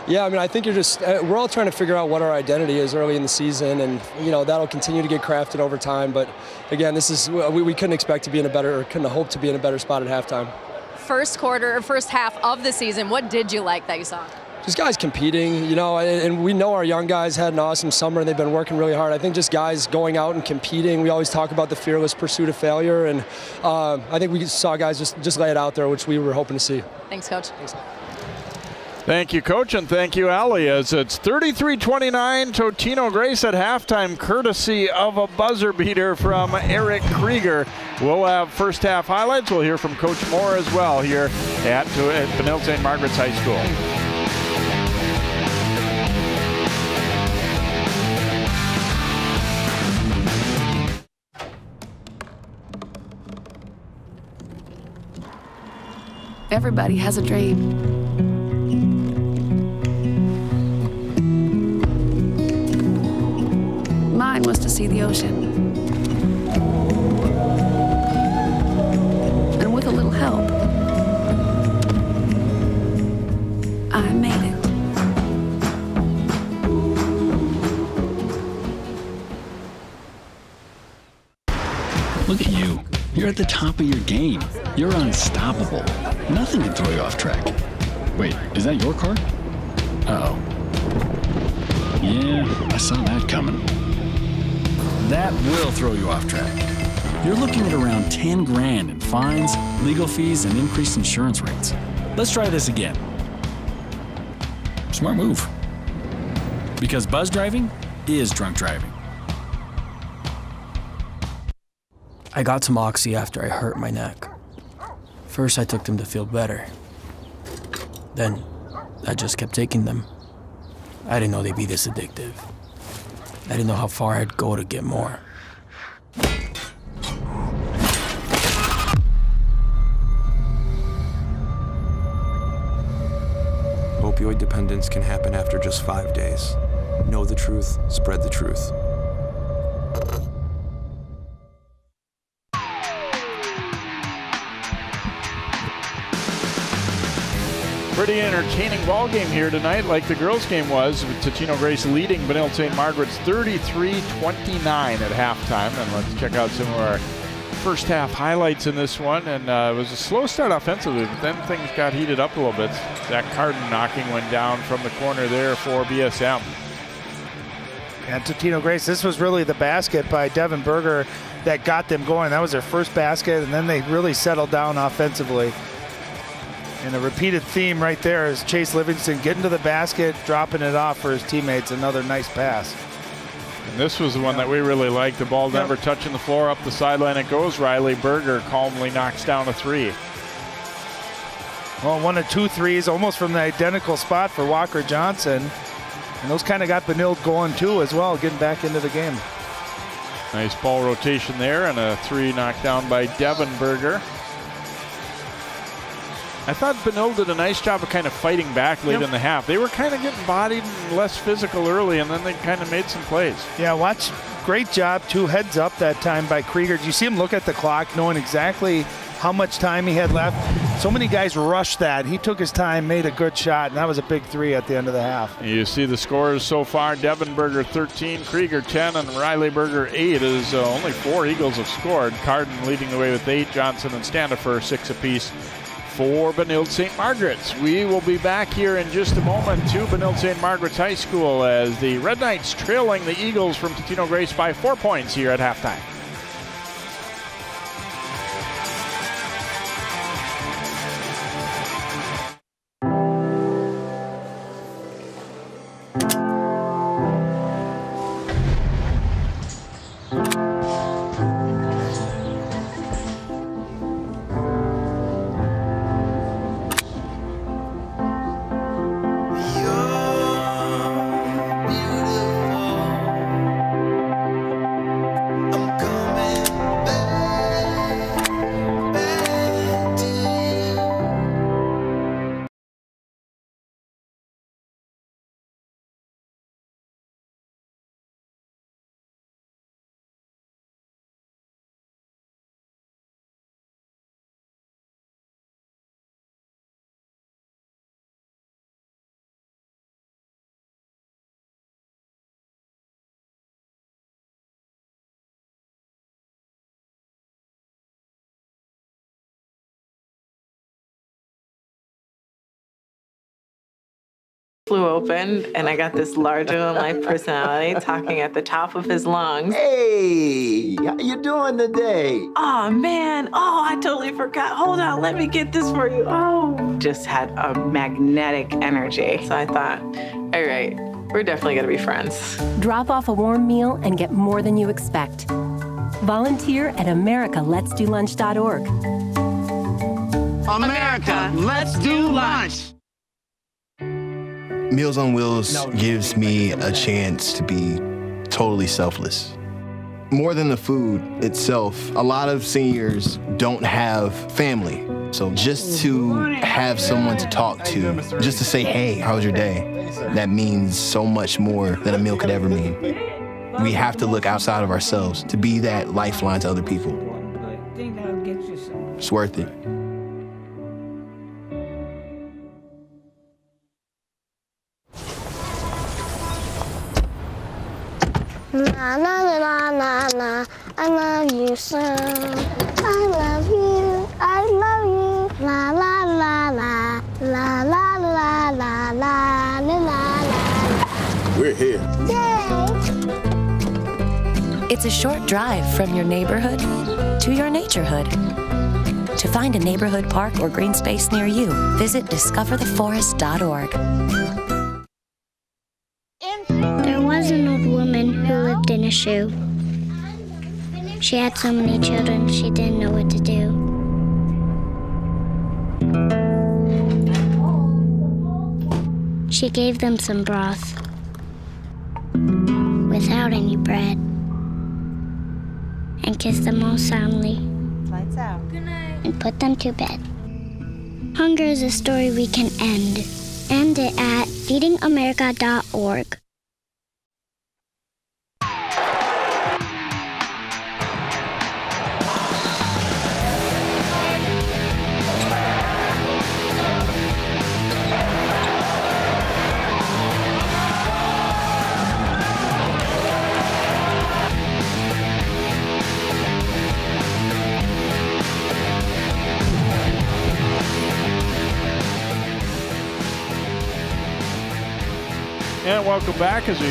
yeah, I mean, I think we're all trying to figure out what our identity is early in the season, and that'll continue to get crafted over time. But again, this is we couldn't expect to be in a better, or couldn't hope to be in a better spot at halftime. First quarter or first half of the season, what did you like that you saw? Just guys competing, and we know our young guys had an awesome summer. They've been working really hard. I think just guys going out and competing. We always talk about the fearless pursuit of failure, and I think we saw guys just lay it out there, which we were hoping to see. Thanks, Coach. Thanks. Thank you, Coach, and thank you, Allie, as it's 33-29 Totino Grace at halftime, courtesy of a buzzer beater from Eric Krieger. We'll have first half highlights. We'll hear from Coach Moore as well here at Benilde St. Margaret's High School. Everybody has a dream. Mine was to see the ocean. And with a little help, I made it. Look at you. You're at the top of your game. You're unstoppable. Nothing can throw you off track. Wait, is that your car? Uh-oh. Yeah, I saw that coming. That will throw you off track. You're looking at around 10 grand in fines, legal fees, and increased insurance rates. Let's try this again. Smart move. Because buzz driving is drunk driving. I got some Oxy after I hurt my neck. First, I took them to feel better. Then, I just kept taking them. I didn't know they'd be this addictive. I didn't know how far I'd go to get more. Opioid dependence can happen after just 5 days. Know the truth, spread the truth. Pretty entertaining ball game here tonight, like the girls' game was, with Totino Grace leading Benilde St. Margaret's 33-29 at halftime. And let's check out some of our first half highlights in this one. And it was a slow start offensively, but then things got heated up a little bit. Zach Carden knocking one down from the corner there for BSM. And Totino Grace, this was really the basket by Devin Berger that got them going. That was their first basket, and then they really settled down offensively. And a repeated theme right there is Chase Livingston getting to the basket, dropping it off for his teammates. Another nice pass. And this was the one that we really liked. The ball never touching the floor. Up the sideline it goes. Riley Berger calmly knocks down a three. Well, 1 of 2 threes, almost from the identical spot for Walker Johnson. And those kind of got Benilde going too as well, getting back into the game. Nice ball rotation there, and a three knocked down by Devin Berger. I thought Benilde did a nice job of kind of fighting back late in the half. They were kind of getting bodied and less physical early, and then they kind of made some plays. Yeah, watch. Great job. 2 heads up that time by Krieger. Did you see him look at the clock, knowing exactly how much time he had left? So many guys rushed that. He took his time, made a good shot, and that was a big 3 at the end of the half. You see the scores so far. Devin Berger 13, Krieger 10, and Riley Berger 8. As only 4 Eagles have scored. Carden leading the way with 8, Johnson and Standifer 6 apiece for Benilde St. Margaret's. We will be back here in just a moment to Benilde St. Margaret's High School as the Red Knights trailing the Eagles from Totino Grace by 4 points here at halftime. Flew open, and I got this larger-than-life personality talking at the top of his lungs. Hey, how you doing today? Oh, man. Oh, I totally forgot. Hold on, let me get this for you. Oh. Just had a magnetic energy. So I thought, all right, we're definitely going to be friends. Drop off a warm meal and get more than you expect. Volunteer at AmericaLet'sDoLunch.org. America, let's do lunch. Meals on Wheels gives me a chance to be totally selfless. More than the food itself, a lot of seniors don't have family. So just to have someone to talk to, just to say, hey, how was your day? That means so much more than a meal could ever mean. We have to look outside of ourselves to be that lifeline to other people. It's worth it. Na na na na na I love you so. I love you. I love you. La la la la. La la la la la la la. We're here. Yay! It's a short drive from your neighborhood to your naturehood. To find a neighborhood park or green space near you, visit discovertheforest.org. There was an old woman who lived in a shoe. She had so many children, she didn't know what to do. She gave them some broth without any bread and kissed them all soundly. Lights out. Good night. And put them to bed. Hunger is a story we can end. End it at feedingamerica.org. And welcome back as we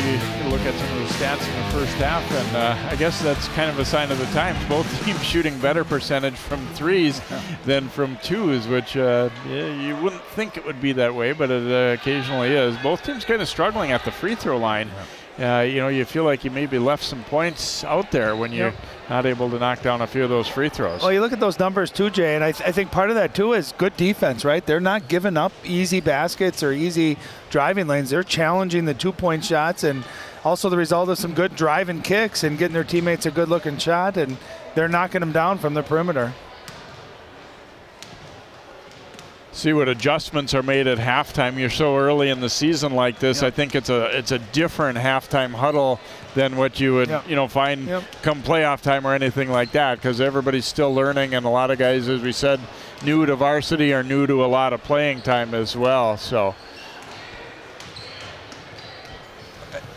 look at some of the stats in the first half. And I guess that's kind of a sign of the times. Both teams shooting better percentage from threes than from twos, which yeah, you wouldn't think it would be that way, but it occasionally is. Both teams kind of struggling at the free throw line. You know, you feel like you maybe left some points out there when you're not able to knock down a few of those free throws. Well, you look at those numbers too, Jay, and I think part of that too is good defense, right? They're not giving up easy baskets or easy driving lanes. They're challenging the two-point shots, and also the result of some good driving kicks and getting their teammates a good-looking shot, and they're knocking them down from the perimeter. See what adjustments are made at halftime. You're so early in the season like this. I think it's a different halftime huddle than what you would find come playoff time or anything like that, because everybody's still learning, and a lot of guys, as we said, new to varsity or new to a lot of playing time as well. So,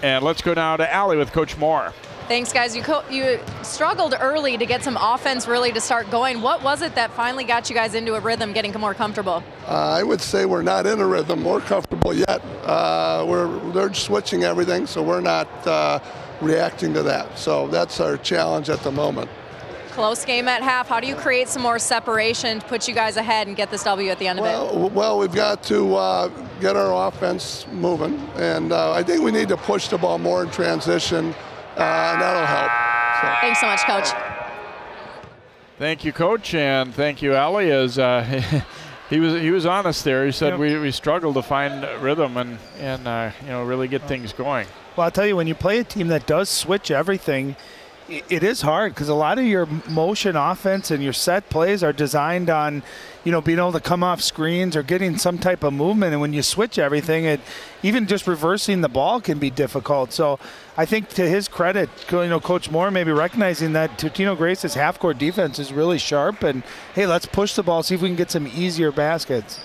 and let's go now to Allie with Coach Moore. Thanks, guys. You struggled early to get some offense really to start going. What was it that finally got you guys into a rhythm, getting more comfortable? I would say we're not in a rhythm, more comfortable yet. They're switching everything, so we're not reacting to that. So that's our challenge at the moment. Close game at half. How do you create some more separation to put you guys ahead and get this W at the end of it? Well, we've got to get our offense moving, and I think we need to push the ball more in transition. And that'll help. So. Thanks so much, Coach. Thank you, Coach, and thank you, Allie. As he was honest there. He said we struggle to find rhythm and really get things going. Well, I'll tell you, when you play a team that does switch everything, it is hard, because a lot of your motion offense and your set plays are designed on, being able to come off screens or getting some type of movement. And when you switch everything, even just reversing the ball can be difficult. So I think, to his credit, Coach Moore maybe recognizing that Totino Grace's half-court defense is really sharp, and hey, let's push the ball, see if we can get some easier baskets.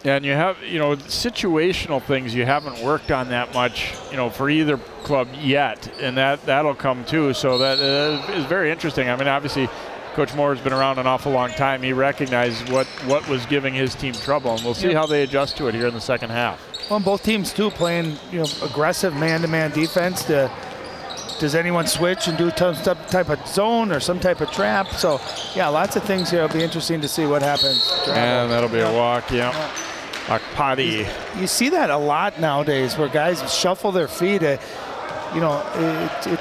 And you have, situational things you haven't worked on that much, for either club yet, and that'll come too. So that is very interesting. I mean, obviously, Coach Moore has been around an awful long time. He recognized what was giving his team trouble, and we'll see how they adjust to it here in the second half. Well, both teams too playing, aggressive man-to-man defense. Does anyone switch and do some type of zone or some type of trap? So, yeah, lots of things here. It'll be interesting to see what happens. And that'll be a walk, Akpati. You see that a lot nowadays, where guys shuffle their feet. It's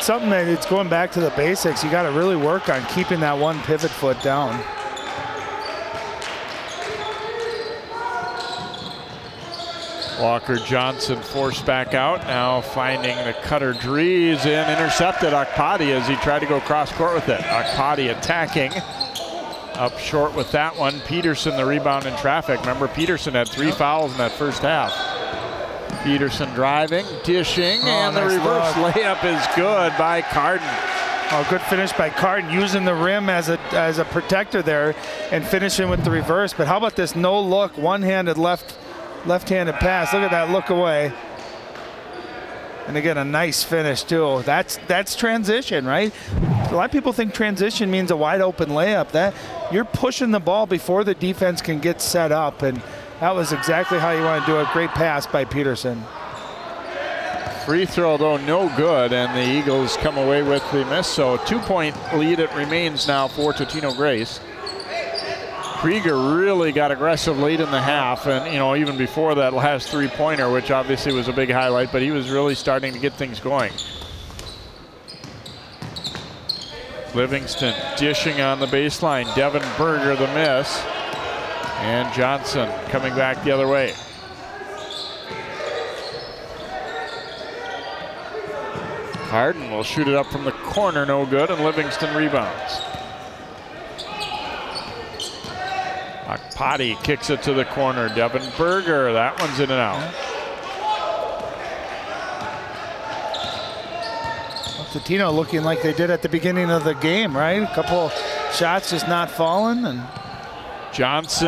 something that it's going back to the basics. You got to really work on keeping that one pivot foot down. Walker Johnson forced back out, now finding the cutter Dries and intercepted Akpati as he tried to go cross court with it. Akpati attacking, up short with that one. Peterson the rebound in traffic. Remember, Peterson had 3 fouls in that first half. Peterson driving, dishing, and the reverse layup is good by Carden. Oh, good finish by Carden, using the rim as a protector there and finishing with the reverse. But how about this no look, one-handed left-handed pass? Look at that look away. And again, a nice finish too. That's transition, right? A lot of people think transition means a wide open layup. That you're pushing the ball before the defense can get set up, and that was exactly how you want to do it. Great pass by Peterson. Free throw, though, no good, and the Eagles come away with the miss. So 2-point lead it remains now for Totino Grace. Krieger really got aggressive late in the half, and even before that last three-pointer, which obviously was a big highlight, but he was really starting to get things going. Livingston dishing on the baseline. Devin Berger the miss, and Johnson coming back the other way. Harden will shoot it up from the corner, no good, and Livingston rebounds. Akpati kicks it to the corner. Devin Berger, that one's in and out. Totino looking like they did at the beginning of the game, right? A couple shots just not falling. And Johnson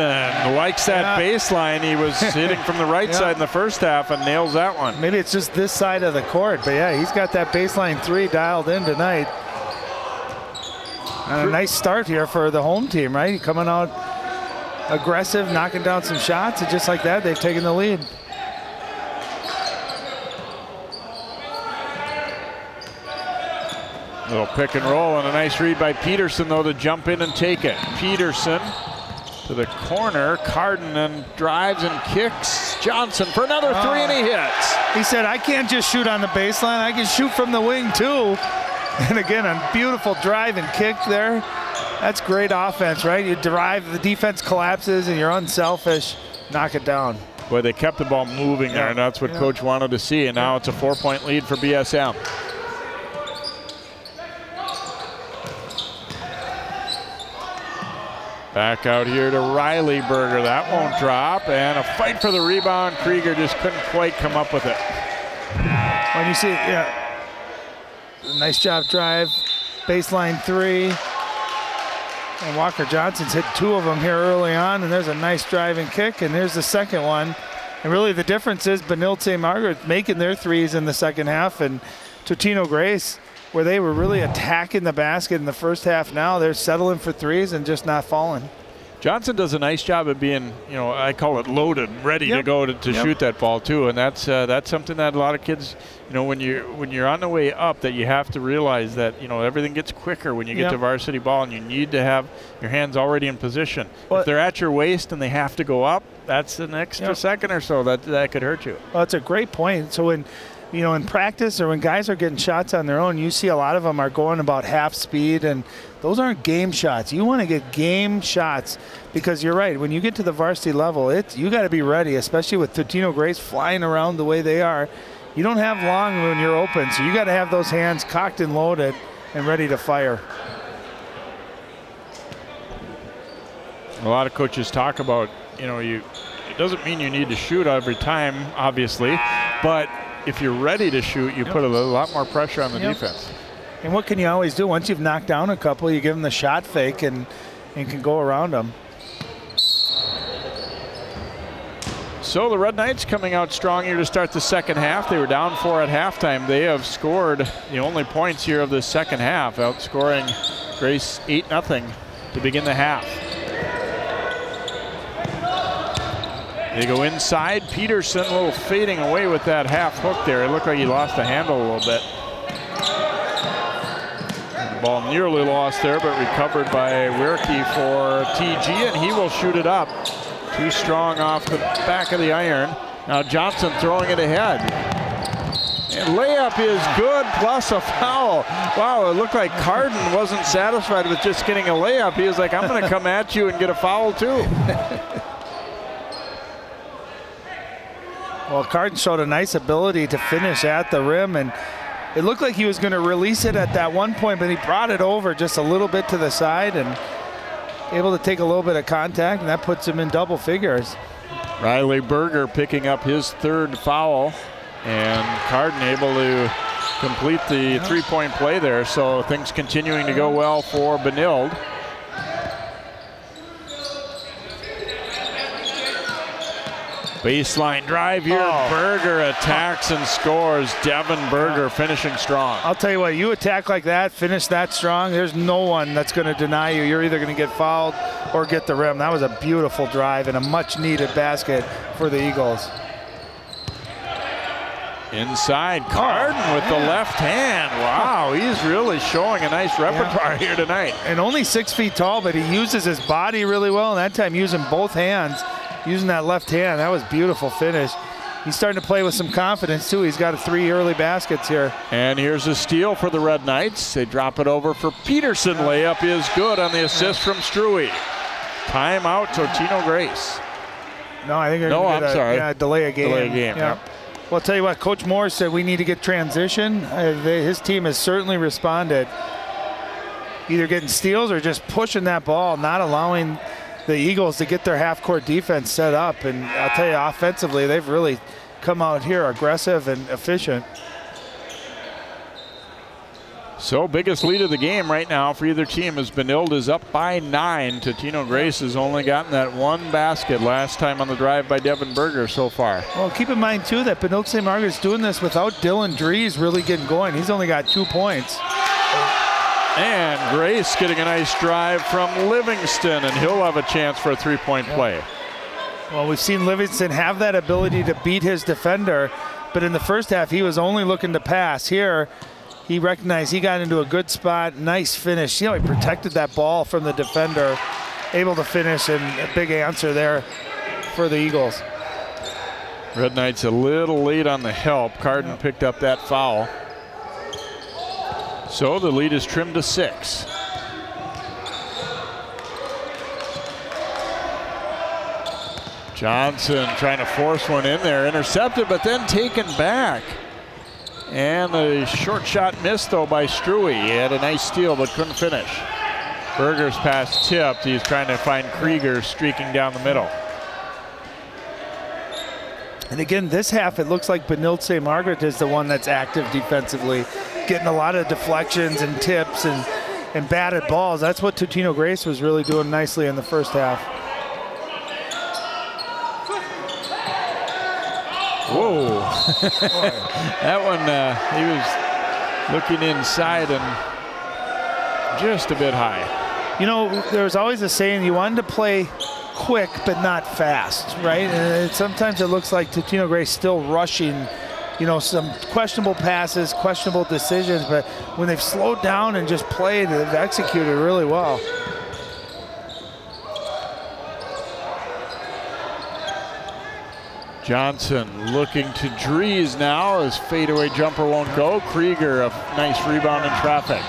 likes that baseline. He was hitting from the right side in the first half and nails that one. Maybe it's just this side of the court, but yeah, he's got that baseline three dialed in tonight. And a nice start here for the home team, right? Coming out aggressive, knocking down some shots, and just like that, they've taken the lead. Little pick and roll and a nice read by Peterson, though, to jump in and take it. Peterson to the corner. Carden drives and kicks. Johnson for another three, and he hits. He said, I can't just shoot on the baseline, I can shoot from the wing too. And again, a beautiful drive and kick there. That's great offense, right? You drive, the defense collapses, and you're unselfish. Knock it down. Boy, they kept the ball moving there, and that's what Coach wanted to see. And now it's a 4-point lead for BSM. Back out here to Riley Berger. That won't drop, and a fight for the rebound. Krieger just couldn't quite come up with it. When you see, nice job drive, baseline three. And Walker Johnson's hit two of them here early on, and there's a nice drive and kick, and there's the second one. And really the difference is Benilde St. Margaret making their threes in the second half, and Totino Grace, where they were really attacking the basket in the first half, now they're settling for threes and just not falling. Johnson does a nice job of being, I call it loaded, ready to go to shoot that ball too, and that's something that a lot of kids, when you're on the way up, that you have to realize that everything gets quicker when you get to varsity ball, and you need to have your hands already in position. Well, if they're at your waist and they have to go up, that's an extra second or so that could hurt you. Well, that's a great point. So when in practice or when guys are getting shots on their own, you see a lot of them are going about half speed, and those aren't game shots. You want to get game shots, because you're right. When you get to the varsity level, you got to be ready, especially with Totino Grace flying around the way they are. You don't have long when you're open, so you got to have those hands cocked and loaded and ready to fire. A lot of coaches talk about, it doesn't mean you need to shoot every time, obviously, but if you're ready to shoot, you put a lot more pressure on the defense. And what can you always do? Once you've knocked down a couple, you give them the shot fake and can go around them. So the Red Knights coming out strong here to start the second half. They were down 4 at halftime. They have scored the only points here of the second half, outscoring Grace 8-0 to begin the half. They go inside. Peterson a little fading away with that half hook there. It looked like he lost the handle a little bit. The ball nearly lost there, but recovered by Wirke for TG, and he will shoot it up. Too strong off the back of the iron. Now Johnson throwing it ahead. And layup is good, plus a foul. Wow, it looked like Carden wasn't satisfied with just getting a layup. He was like, I'm going to come at you and get a foul too. Well, Carden showed a nice ability to finish at the rim, and it looked like he was going to release it at that one point, but he brought it over just a little bit to the side and able to take a little bit of contact, and that puts him in double figures. Riley Berger picking up his third foul, and Carden able to complete the three-point play there, so things continuing to go well for Benilde. Baseline drive here. Berger attacks and scores. Devin Berger finishing strong. I'll tell you what, you attack like that, finish that strong, there's no one that's going to deny you. You're either going to get fouled or get the rim. That was a beautiful drive and a much-needed basket for the Eagles. Inside, Carden with the left hand. Wow, he's really showing a nice repertoire here tonight. And only 6 feet tall, but he uses his body really well, and that time using both hands, using that left hand. That was beautiful finish. He's starting to play with some confidence, too. He's got 3 early baskets here. And here's a steal for the Red Knights. They drop it over for Peterson. Layup is good on the assist from Struey. Timeout, Totino Grace. No, I think they're I'm sorry. Yeah, delay a game. Delay a game, yeah. Well, I'll tell you what, Coach Moore said we need to get transition. His team has certainly responded, either getting steals or just pushing that ball, not allowing the Eagles to get their half-court defense set up. And I'll tell you, offensively, they've really come out here aggressive and efficient. So biggest lead of the game right now for either team is Benilde is up by 9. Totino Grace has only gotten that 1 basket last time on the drive by Devin Berger so far. Well, keep in mind too that Benilde St. Margaret's doing this without Dylan Dries really getting going. He's only got 2 points. And Grace getting a nice drive from Livingston, and he'll have a chance for a 3-point play. Well, we've seen Livingston have that ability to beat his defender, but in the first half he was only looking to pass. Here he recognized he got into a good spot, nice finish. You know, he protected that ball from the defender, able to finish, and a big answer there for the Eagles. Red Knights a little late on the help. Carden picked up that foul. So the lead is trimmed to 6. Johnson trying to force one in there, intercepted, but then taken back. And a short shot missed, though, by Struey. He had a nice steal, but couldn't finish. Berger's pass tipped. He's trying to find Krieger streaking down the middle. And again, this half, it looks like Benilde St. Margaret is the one that's active defensively, getting a lot of deflections and tips and batted balls. That's what Totino Grace was really doing nicely in the first half. Whoa. That one, he was looking inside and just a bit high. You know, there's always a saying, you wanted to play quick but not fast, right? And sometimes it looks like Totino Grace still rushing, you know, some questionable passes, questionable decisions, but when they've slowed down and just played, they've executed really well. Johnson looking to Dries now. His fadeaway jumper won't go. Krieger, a nice rebound in traffic.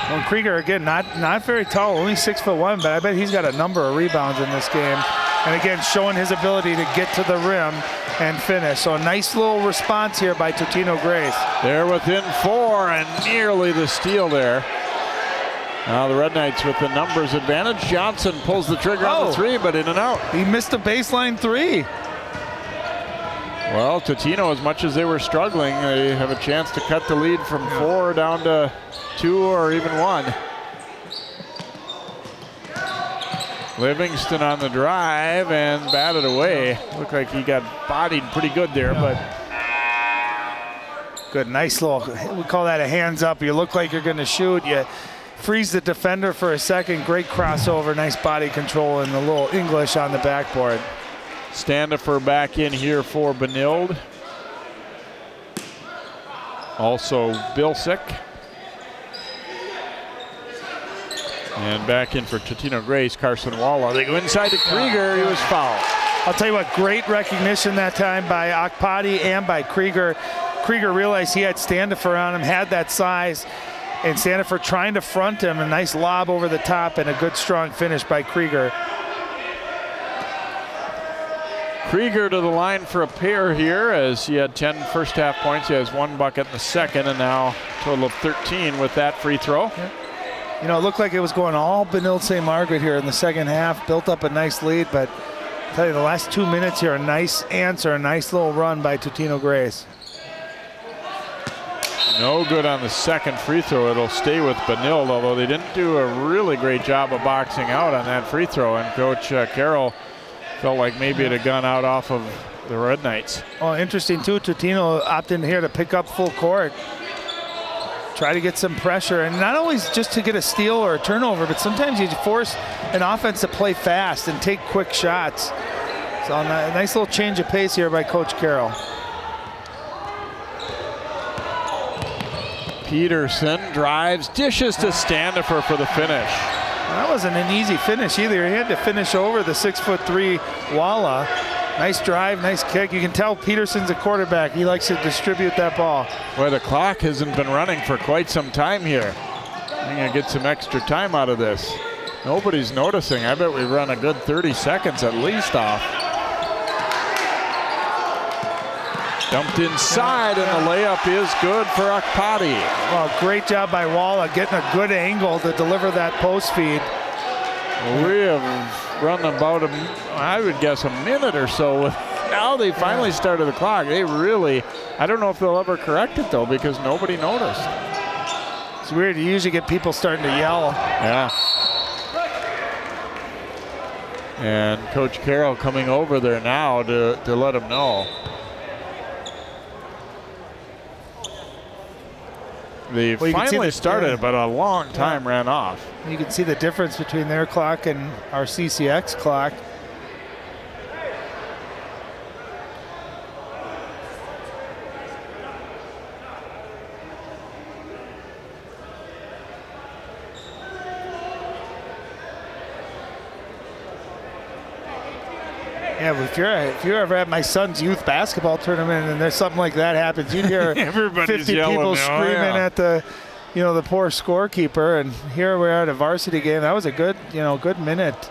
Well, Krieger, again, not very tall, only 6'1", but I bet he's got a number of rebounds in this game. And again, showing his ability to get to the rim and finish. So a nice little response here by Totino Grace. They're within 4 and nearly the steal there. Now the Red Knights with the numbers advantage. Johnson pulls the trigger on the 3, but in and out. He missed a baseline 3. Well, Totino, as much as they were struggling, they have a chance to cut the lead from 4 down to 2 or even 1. Livingston on the drive and batted away. Looked like he got bodied pretty good there, but. Good, nice little, we call that a hands up. You look like you're gonna shoot. You freeze the defender for a second. Great crossover, nice body control, and a little English on the backboard. Standifer back in here for Benilde. Also Bilsick. And back in for Totino Grace, Carson Walla. They go inside to Krieger, he was fouled. I'll tell you what, great recognition that time by Akpati and by Krieger. Krieger realized he had Standifer on him, had that size, and Standifer trying to front him. A nice lob over the top and a good strong finish by Krieger. Krieger to the line for a pair here, as he had 10 first half points. He has 1 bucket in the second, and now a total of 13 with that free throw. Yeah. You know, it looked like it was going all Benilde St. Margaret here in the second half, built up a nice lead, but I'll tell you, the last 2 minutes here, a nice answer, a nice little run by Totino Grace. No good on the second free throw. It'll stay with Benilde, although they didn't do a really great job of boxing out on that free throw, and Coach Carroll Felt like maybe it had gone out off of the Red Knights. Well, interesting too, Totino opted in here to pick up full court. Try to get some pressure, and not always just to get a steal or a turnover, but sometimes you force an offense to play fast and take quick shots. So a nice little change of pace here by Coach Carroll. Peterson drives, dishes to Standifer for the finish. That wasn't an easy finish either. He had to finish over the 6'3" Walla. Nice drive, nice kick. You can tell Peterson's a quarterback. He likes to distribute that ball. Well, the clock hasn't been running for quite some time here. I'm going to get some extra time out of this. Nobody's noticing. I bet we run a good 30 seconds at least off. Dumped inside, and the layup is good for Akpati. Well, great job by Walla getting a good angle to deliver that post feed. Well, we have run about, I would guess, a minute or so. Now they finally started the clock. They really, I don't know if they'll ever correct it, though, because nobody noticed. It's weird. You usually get people starting to yell. Yeah. And Coach Carroll coming over there now to let them know. They finally started, but a long time ran off. You can see the difference between their clock and our CCX clock. Yeah, if you're ever at my son's youth basketball tournament and there's something like that happens, you'd hear 50 people screaming at the, the poor scorekeeper. And here we are at a varsity game. That was a good, good minute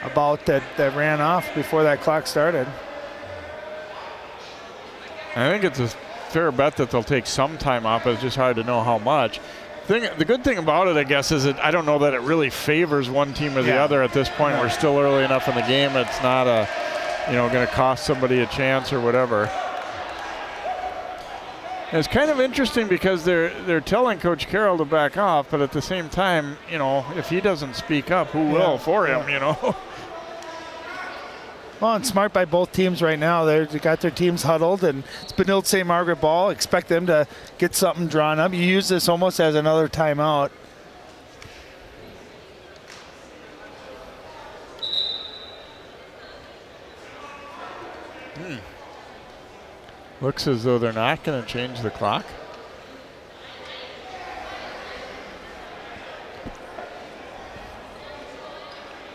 about that ran off before that clock started. I think it's a fair bet that they'll take some time off, but it's just hard to know how much. The good thing about it, I guess, is that I don't know that it really favors one team or the other at this point. We're still early enough in the game. It's not going to cost somebody a chance or whatever. And it's kind of interesting because they're telling Coach Carroll to back off, but at the same time, if he doesn't speak up, who will for him, Well, and smart by both teams right now. They got their teams huddled, and it's Benilde St. Margaret ball. Expect them to get something drawn up. You use this almost as another timeout. Looks as though they're not going to change the clock.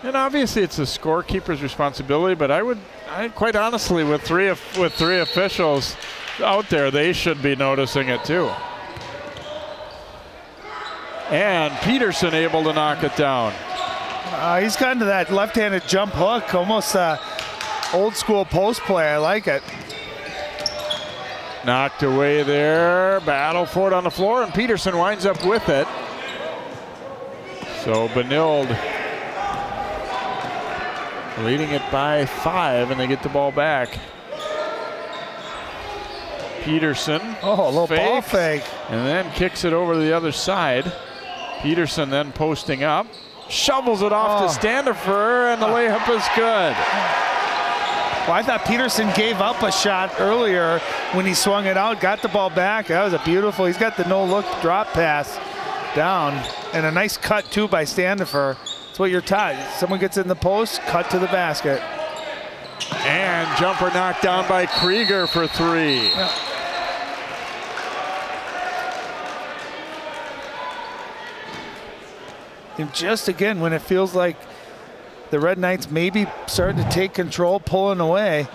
And obviously it's the scorekeeper's responsibility, but I quite honestly, with three officials out there, they should be noticing it too. And Peterson able to knock it down. He's gotten to that left-handed jump hook, almost old school post play. I like it. Knocked away there, battle for it on the floor, and Peterson winds up with it. So Benilde leading it by 5, and they get the ball back. Peterson. Oh, a little ball fake. And then kicks it over to the other side. Peterson then posting up. Shovels it off to Standifer, and the layup is good. Well, I thought Peterson gave up a shot earlier when he swung it out, got the ball back. That was a beautiful, he's got the no-look drop pass down. And a nice cut, too, by Standifer. That's what you're taught. Someone gets in the post, cut to the basket. And jumper knocked down by Krieger for 3. Yeah. And just again, when it feels like the Red Knights maybe starting to take control, pulling away,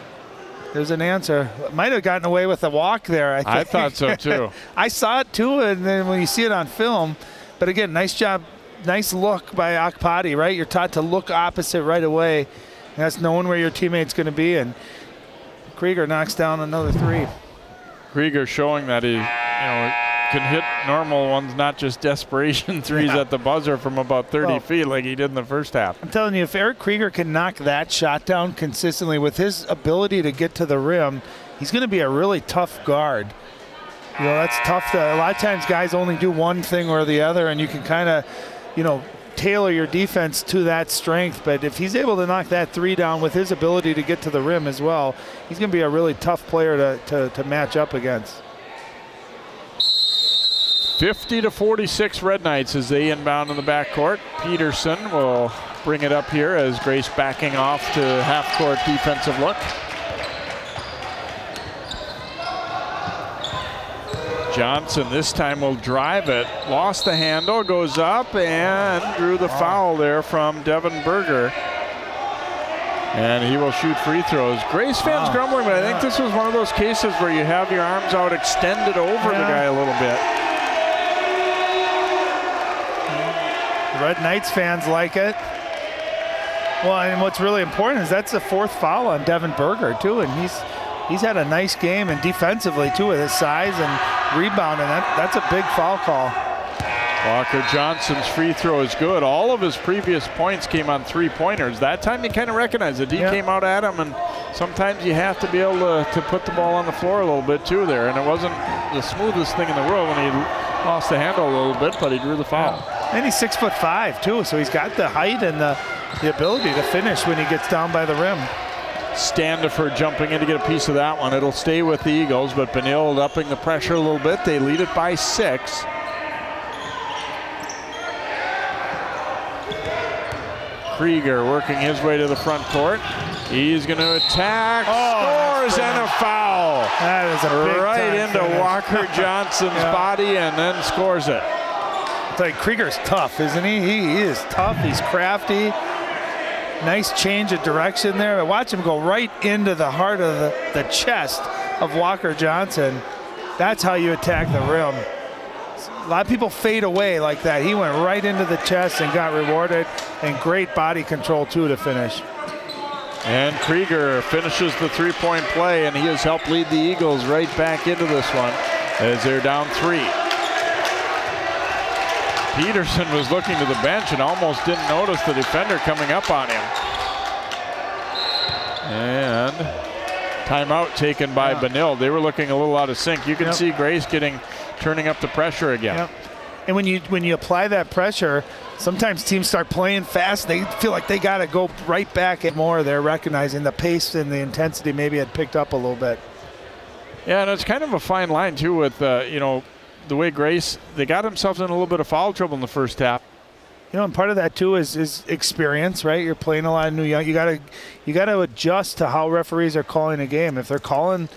there's an answer. Might have gotten away with a walk there, I think. I thought so, too. I saw it, too, and then when you see it on film. But again, nice job. Nice look by Akpati, right? You're taught to look opposite right away. And that's knowing where your teammate's going to be. And Krieger knocks down another 3. Krieger showing that he, can hit normal ones, not just desperation threes at the buzzer from about 30 feet like he did in the first half. I'm telling you, if Eric Krieger can knock that shot down consistently with his ability to get to the rim, he's going to be a really tough guard. That's tough. A lot of times guys only do one thing or the other, and you can kind of, tailor your defense to that strength. But if he's able to knock that 3 down with his ability to get to the rim as well, he's going to be a really tough player to match up against. 50-46 Red Knights as they inbound in the backcourt. Peterson will bring it up here as Grace backing off to half-court defensive look. Johnson this time will drive it. Lost the handle, goes up and drew the foul there from Devin Berger. And he will shoot free throws. Grace fans grumbling, but I think this was one of those cases where you have your arms out extended over the guy a little bit. Red Knights fans like it. Well, and what's really important is that's the 4th foul on Devin Berger too, and he's had a nice game, and defensively too with his size and rebounding. That's a big foul call. Walker Johnson's free throw is good. All of his previous points came on 3-pointers. That time you kind of recognize it. He came out at him, and sometimes you have to be able to put the ball on the floor a little bit too there. And it wasn't the smoothest thing in the world when he lost the handle a little bit, but he drew the foul. And he's 6'5" too, so he's got the height and the ability to finish when he gets down by the rim. Standifer jumping in to get a piece of that one. It'll stay with the Eagles, but Benilde upping the pressure a little bit. They lead it by 6. Krieger working his way to the front court. He's going to attack, scores, and a foul. That is a big right into finish. Walker Johnson's body, and then scores it. It's like Krieger's tough, isn't he? He is tough. He's crafty. Nice change of direction there. Watch him go right into the heart of the chest of Walker Johnson. That's how you attack the rim. A lot of people fade away like that. He went right into the chest and got rewarded, and great body control too to finish. And Krieger finishes the 3-point play, and he has helped lead the Eagles right back into this one as they're down 3. Peterson was looking to the bench and almost didn't notice the defender coming up on him. And timeout taken by Benilde. They were looking a little out of sync. You can see Grace turning up the pressure again. And when you apply that pressure, sometimes teams start playing fast. They feel like they got to go right back at more. They're recognizing the pace and the intensity maybe had picked up a little bit. Yeah, and it's kind of a fine line too with the way Grace, they got themselves in a little bit of foul trouble in the first half. And part of that too is experience, right? You're playing a lot of new young. You gotta adjust to how referees are calling a game. If they're calling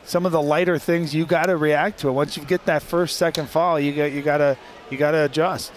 some of the lighter things, you gotta react to it. Once you get that first, second foul, you gotta adjust.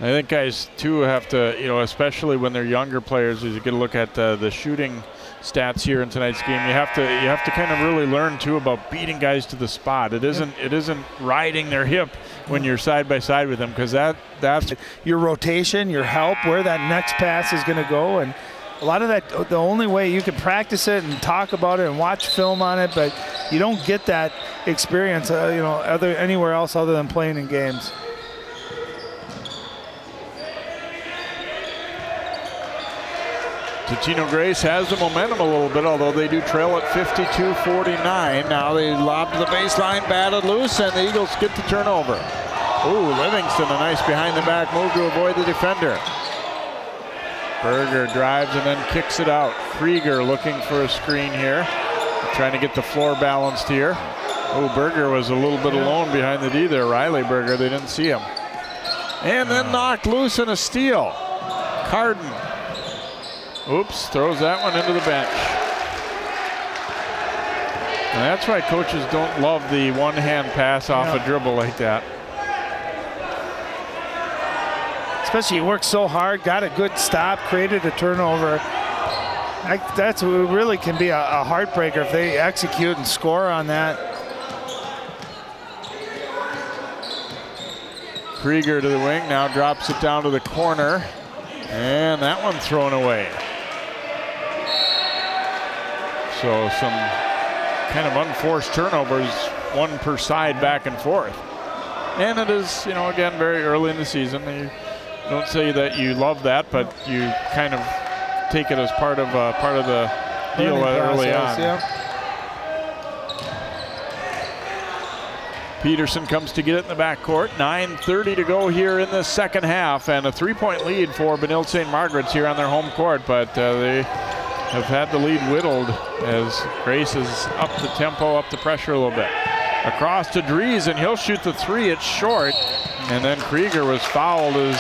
I think guys too have to, especially when they're younger players, as you get a look at the shooting stats here in tonight's game, you have to kind of really learn too about beating guys to the spot. It isn't riding their hip when you're side by side with them, because that's your rotation, your help, where that next pass is going to go, and a lot of that. The only way you can practice it and talk about it and watch film on it, but you don't get that experience, anywhere else other than playing in games. Totino Grace has the momentum a little bit, although they do trail at 52-49. Now they lob to the baseline, batted loose, and the Eagles get the turnover. Ooh, Livingston, a nice behind-the-back move to avoid the defender. Berger drives and then kicks it out. Krieger looking for a screen here, trying to get the floor balanced here. Oh, Berger was a little bit alone behind the D there. Riley Berger, they didn't see him. And then knocked loose in a steal. Carden. Oops, throws that one into the bench. And that's why coaches don't love the one-hand pass off a dribble like that. Especially he worked so hard, got a good stop, created a turnover. That's what really can be a heartbreaker if they execute and score on that. Krieger to the wing, now drops it down to the corner. And that one thrown away. So some kind of unforced turnovers, one per side back and forth. And it is, again, very early in the season. You don't say that you love that, but you kind of take it as part of the deal early on. Peterson comes to get it in the backcourt. 9:30 to go here in the second half, and a 3-point lead for Benilde St. Margaret's here on their home court, but they have had the lead whittled as Grace is up the tempo, up the pressure a little bit. Across to Dries, and he'll shoot the three. It's short, and then Krieger was fouled as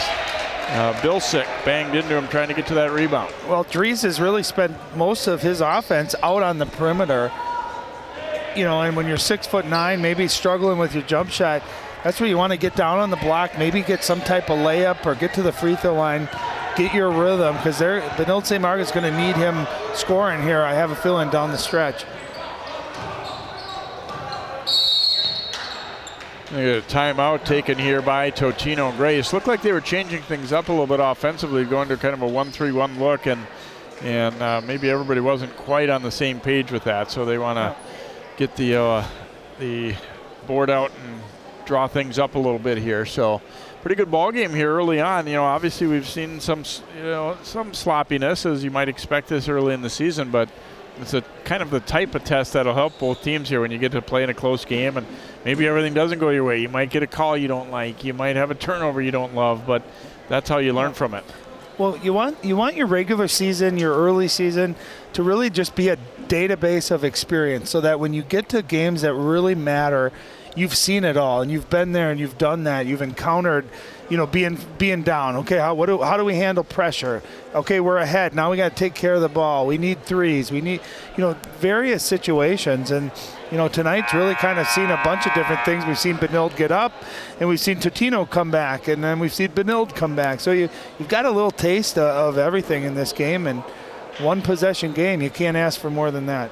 Bilsick banged into him trying to get to that rebound. Well, Dries has really spent most of his offense out on the perimeter. You know, and when you're 6'9", maybe struggling with your jump shot, that's where you want to get down on the block, maybe get some type of layup or get to the free throw line, get your rhythm, because Benilde St. Margaret's going to need him scoring here, I have a feeling, down the stretch. A timeout taken here by Totino Grace. Looked like they were changing things up a little bit offensively, going to kind of a 1-3-1 look, and maybe everybody wasn't quite on the same page with that, so they want to get the board out and draw things up a little bit here. So pretty good ball game here early on. You know, obviously we've seen some sloppiness, as you might expect this early in the season, but it's a kind of the type of test that'll help both teams here when you get to play in a close game, and maybe everything doesn't go your way. You might get a call you don't like, you might have a turnover you don't love, but that's how you learn from it. Well, you want your regular season, your early season, to really just be a database of experience, so that when you get to games that really matter, you've seen it all, and you've been there, and you've done that. You've encountered, you know, being down. Okay, how do we handle pressure? Okay, we're ahead. Now we got to take care of the ball. We need threes. We need, you know, various situations. And, you know, tonight's really kind of seen a bunch of different things. We've seen Benilde get up, and we've seen Totino come back, and then we've seen Benilde come back. So you've got a little taste of everything in this game, and one possession game. You can't ask for more than that.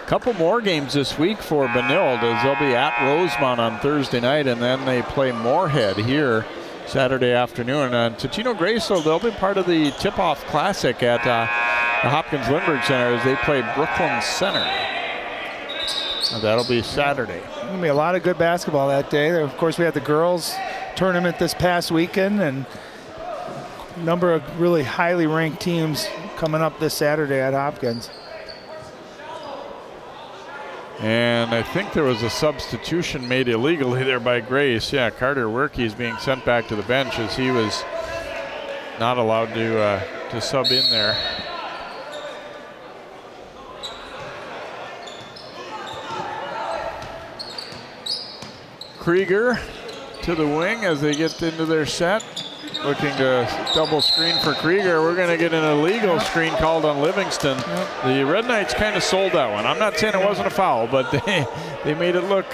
Couple more games this week for Benilde, as they'll be at Rosemont on Thursday night, and then they play Moorhead here Saturday afternoon. Totino Grace, so they'll be part of the tip-off classic at the Hopkins Lindbergh Center as they play Brooklyn Center. That'll be Saturday. Going to be a lot of good basketball that day. Of course, we had the girls tournament this past weekend, and a number of really highly ranked teams coming up this Saturday at Hopkins. And I think there was a substitution made illegally there by Grace. Yeah, Carter Werke is being sent back to the bench as he was not allowed to sub in there. Krieger to the wing as they get into their set. Looking to double screen for Krieger. We're going to get an illegal screen called on Livingston. The Red Knights kind of sold that one. I'm not saying it wasn't a foul, but they made it look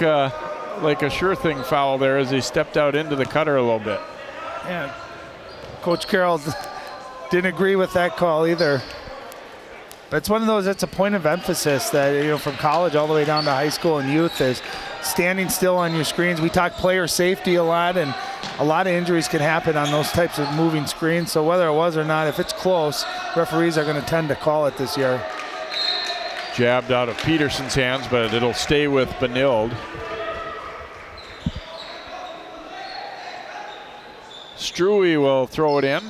like a sure thing foul there as he stepped out into the cutter a little bit. Yeah, Coach Carroll didn't agree with that call either. But it's one of those, it's a point of emphasis that, you know, from college all the way down to high school and youth, is standing still on your screens. We talk player safety a lot, and a lot of injuries can happen on those types of moving screens. So whether it was or not, if it's close, referees are going to tend to call it this year. Jabbed out of Peterson's hands, but it'll stay with Benilde. Struey will throw it in.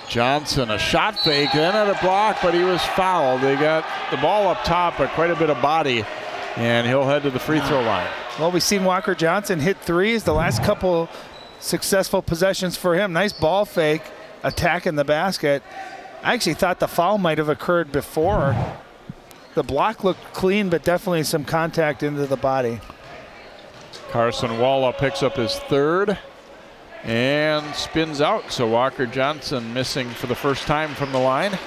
Johnson, a shot fake, then at a block, but he was fouled. They got the ball up top, but quite a bit of body, and he'll head to the free throw line. Well, we've seen Walker Johnson hit threes the last couple successful possessions for him. Nice ball fake, attacking the basket. I actually thought the foul might have occurred before. The block looked clean, but definitely some contact into the body. Carson Walla picks up his third and spins out. So Walker Johnson missing for the first time from the line.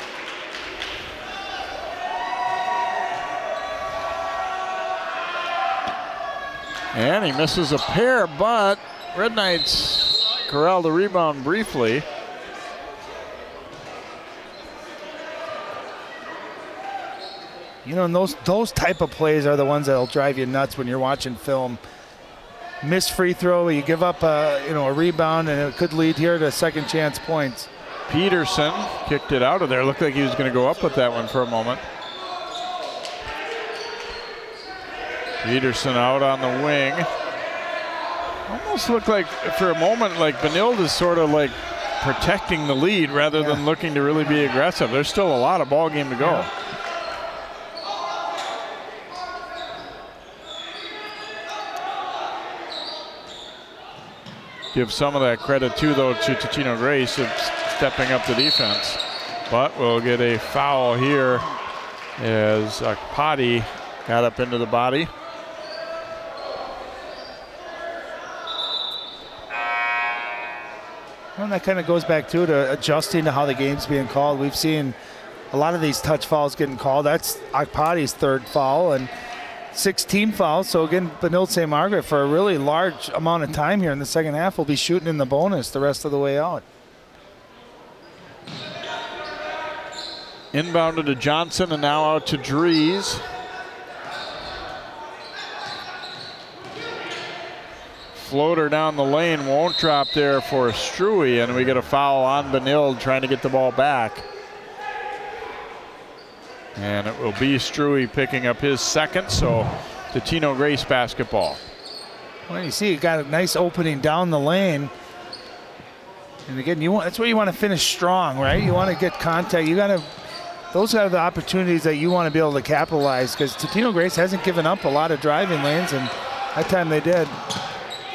And he misses a pair, but Red Knights corral the rebound briefly. You know, and those type of plays are the ones that'll drive you nuts when you're watching film. Missed free throw, you give up a rebound, and it could lead here to second chance points. Peterson kicked it out of there. Looked like he was going to go up with that one for a moment. Peterson out on the wing. Almost looked like, for a moment, like Benilde is sort of like protecting the lead rather than looking to really be aggressive. There's still a lot of ball game to go. give some of that credit too, though, to Totino Grace of stepping up the defense. But we'll get a foul here as Akpati got up into the body. And that kind of goes back too to adjusting to how the game's being called. We've seen a lot of these touch fouls getting called. That's Akpati's 3rd foul and 16 fouls. So again, Benilde St. Margaret for a really large amount of time here in the second half will be shooting in the bonus the rest of the way out. Inbounded to Johnson and now out to Dries. Floater down the lane, won't drop there for Struey, and we get a foul on Benilde trying to get the ball back. And it will be Struey picking up his 2nd, so Totino Grace basketball. Well, you see, you got a nice opening down the lane. And again, that's where you want to finish strong, right? You want to get contact. Those are the opportunities that you want to be able to capitalize, because Totino Grace hasn't given up a lot of driving lanes, and that time they did.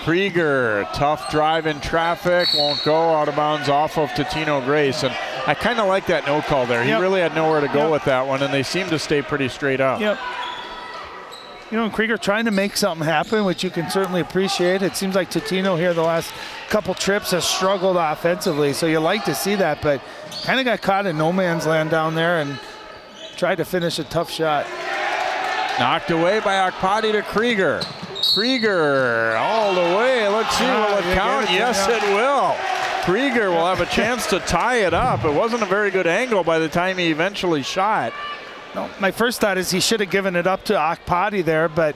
Krieger, tough drive in traffic, won't go, out of bounds off of Totino Grace. And I kind of like that no call there. He really had nowhere to go with that one, and they seem to stay pretty straight up. Yep. You know, Krieger trying to make something happen, which you can certainly appreciate. It seems like Totino here the last couple trips has struggled offensively, so you like to see that, but kind of got caught in no man's land down there and tried to finish a tough shot. Knocked away by Akpati to Krieger. Krieger all the way. Let's see, will it count? Yes, it will. Krieger will have a chance to tie it up. It wasn't a very good angle by the time he eventually shot. No, my first thought is he should have given it up to Akpati there, but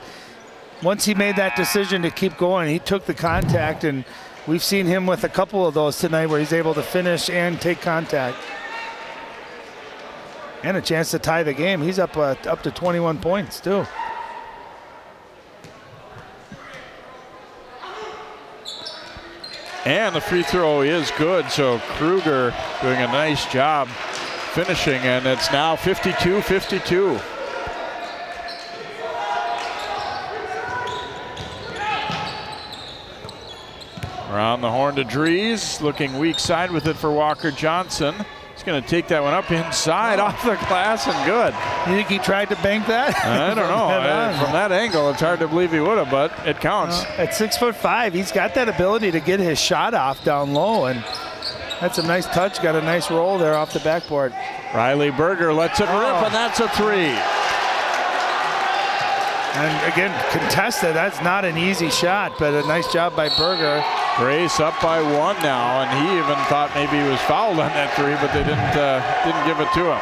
once he made that decision to keep going, he took the contact, and we've seen him with a couple of those tonight where he's able to finish and take contact. And a chance to tie the game. He's up to 21 points too. And the free throw is good, so Kruger doing a nice job finishing, and it's now 52-52. Around the horn to Dries, looking weak side with it for Walker Johnson. He's going to take that one up inside, off the glass, and good. You think he tried to bank that? I don't know. From that angle, it's hard to believe he would have, but it counts. At 6'5", he's got that ability to get his shot off down low, and that's a nice touch. Got a nice roll there off the backboard. Riley Berger lets it rip, and that's a 3. And again, contested. That's not an easy shot, but a nice job by Berger. Grace up by 1 now, and he even thought maybe he was fouled on that 3, but they didn't give it to him.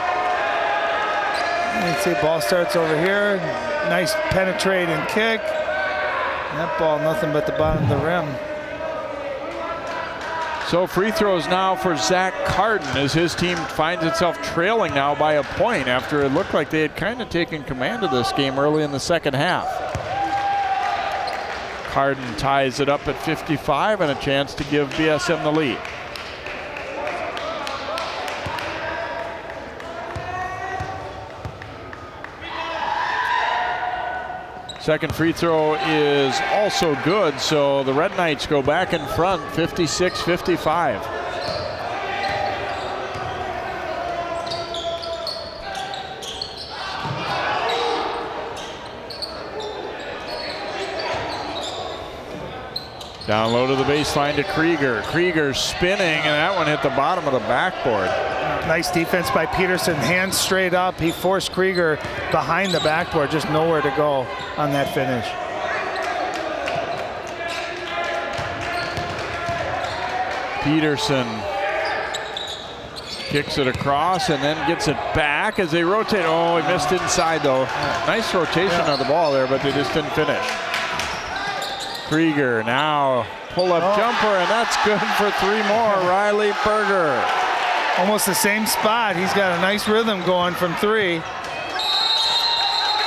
Let's see, ball starts over here. Nice penetrating kick. That ball, nothing but the bottom of the rim. So free throws now for Zach Carden as his team finds itself trailing now by a point after it looked like they had kind of taken command of this game early in the second half. Carden ties it up at 55 and a chance to give BSM the lead. Second free throw is also good, so the Red Knights go back in front, 56-55. Down low to the baseline to Krieger. Krieger spinning, and that one hit the bottom of the backboard. Nice defense by Peterson, hands straight up. He forced Krieger behind the backboard, just nowhere to go on that finish. Peterson kicks it across and then gets it back as they rotate. Oh, he missed inside though. Nice rotation of the ball there, but they just didn't finish. Krieger now pull-up jumper, and that's good for 3 more. Riley Berger. Almost the same spot. He's got a nice rhythm going from 3.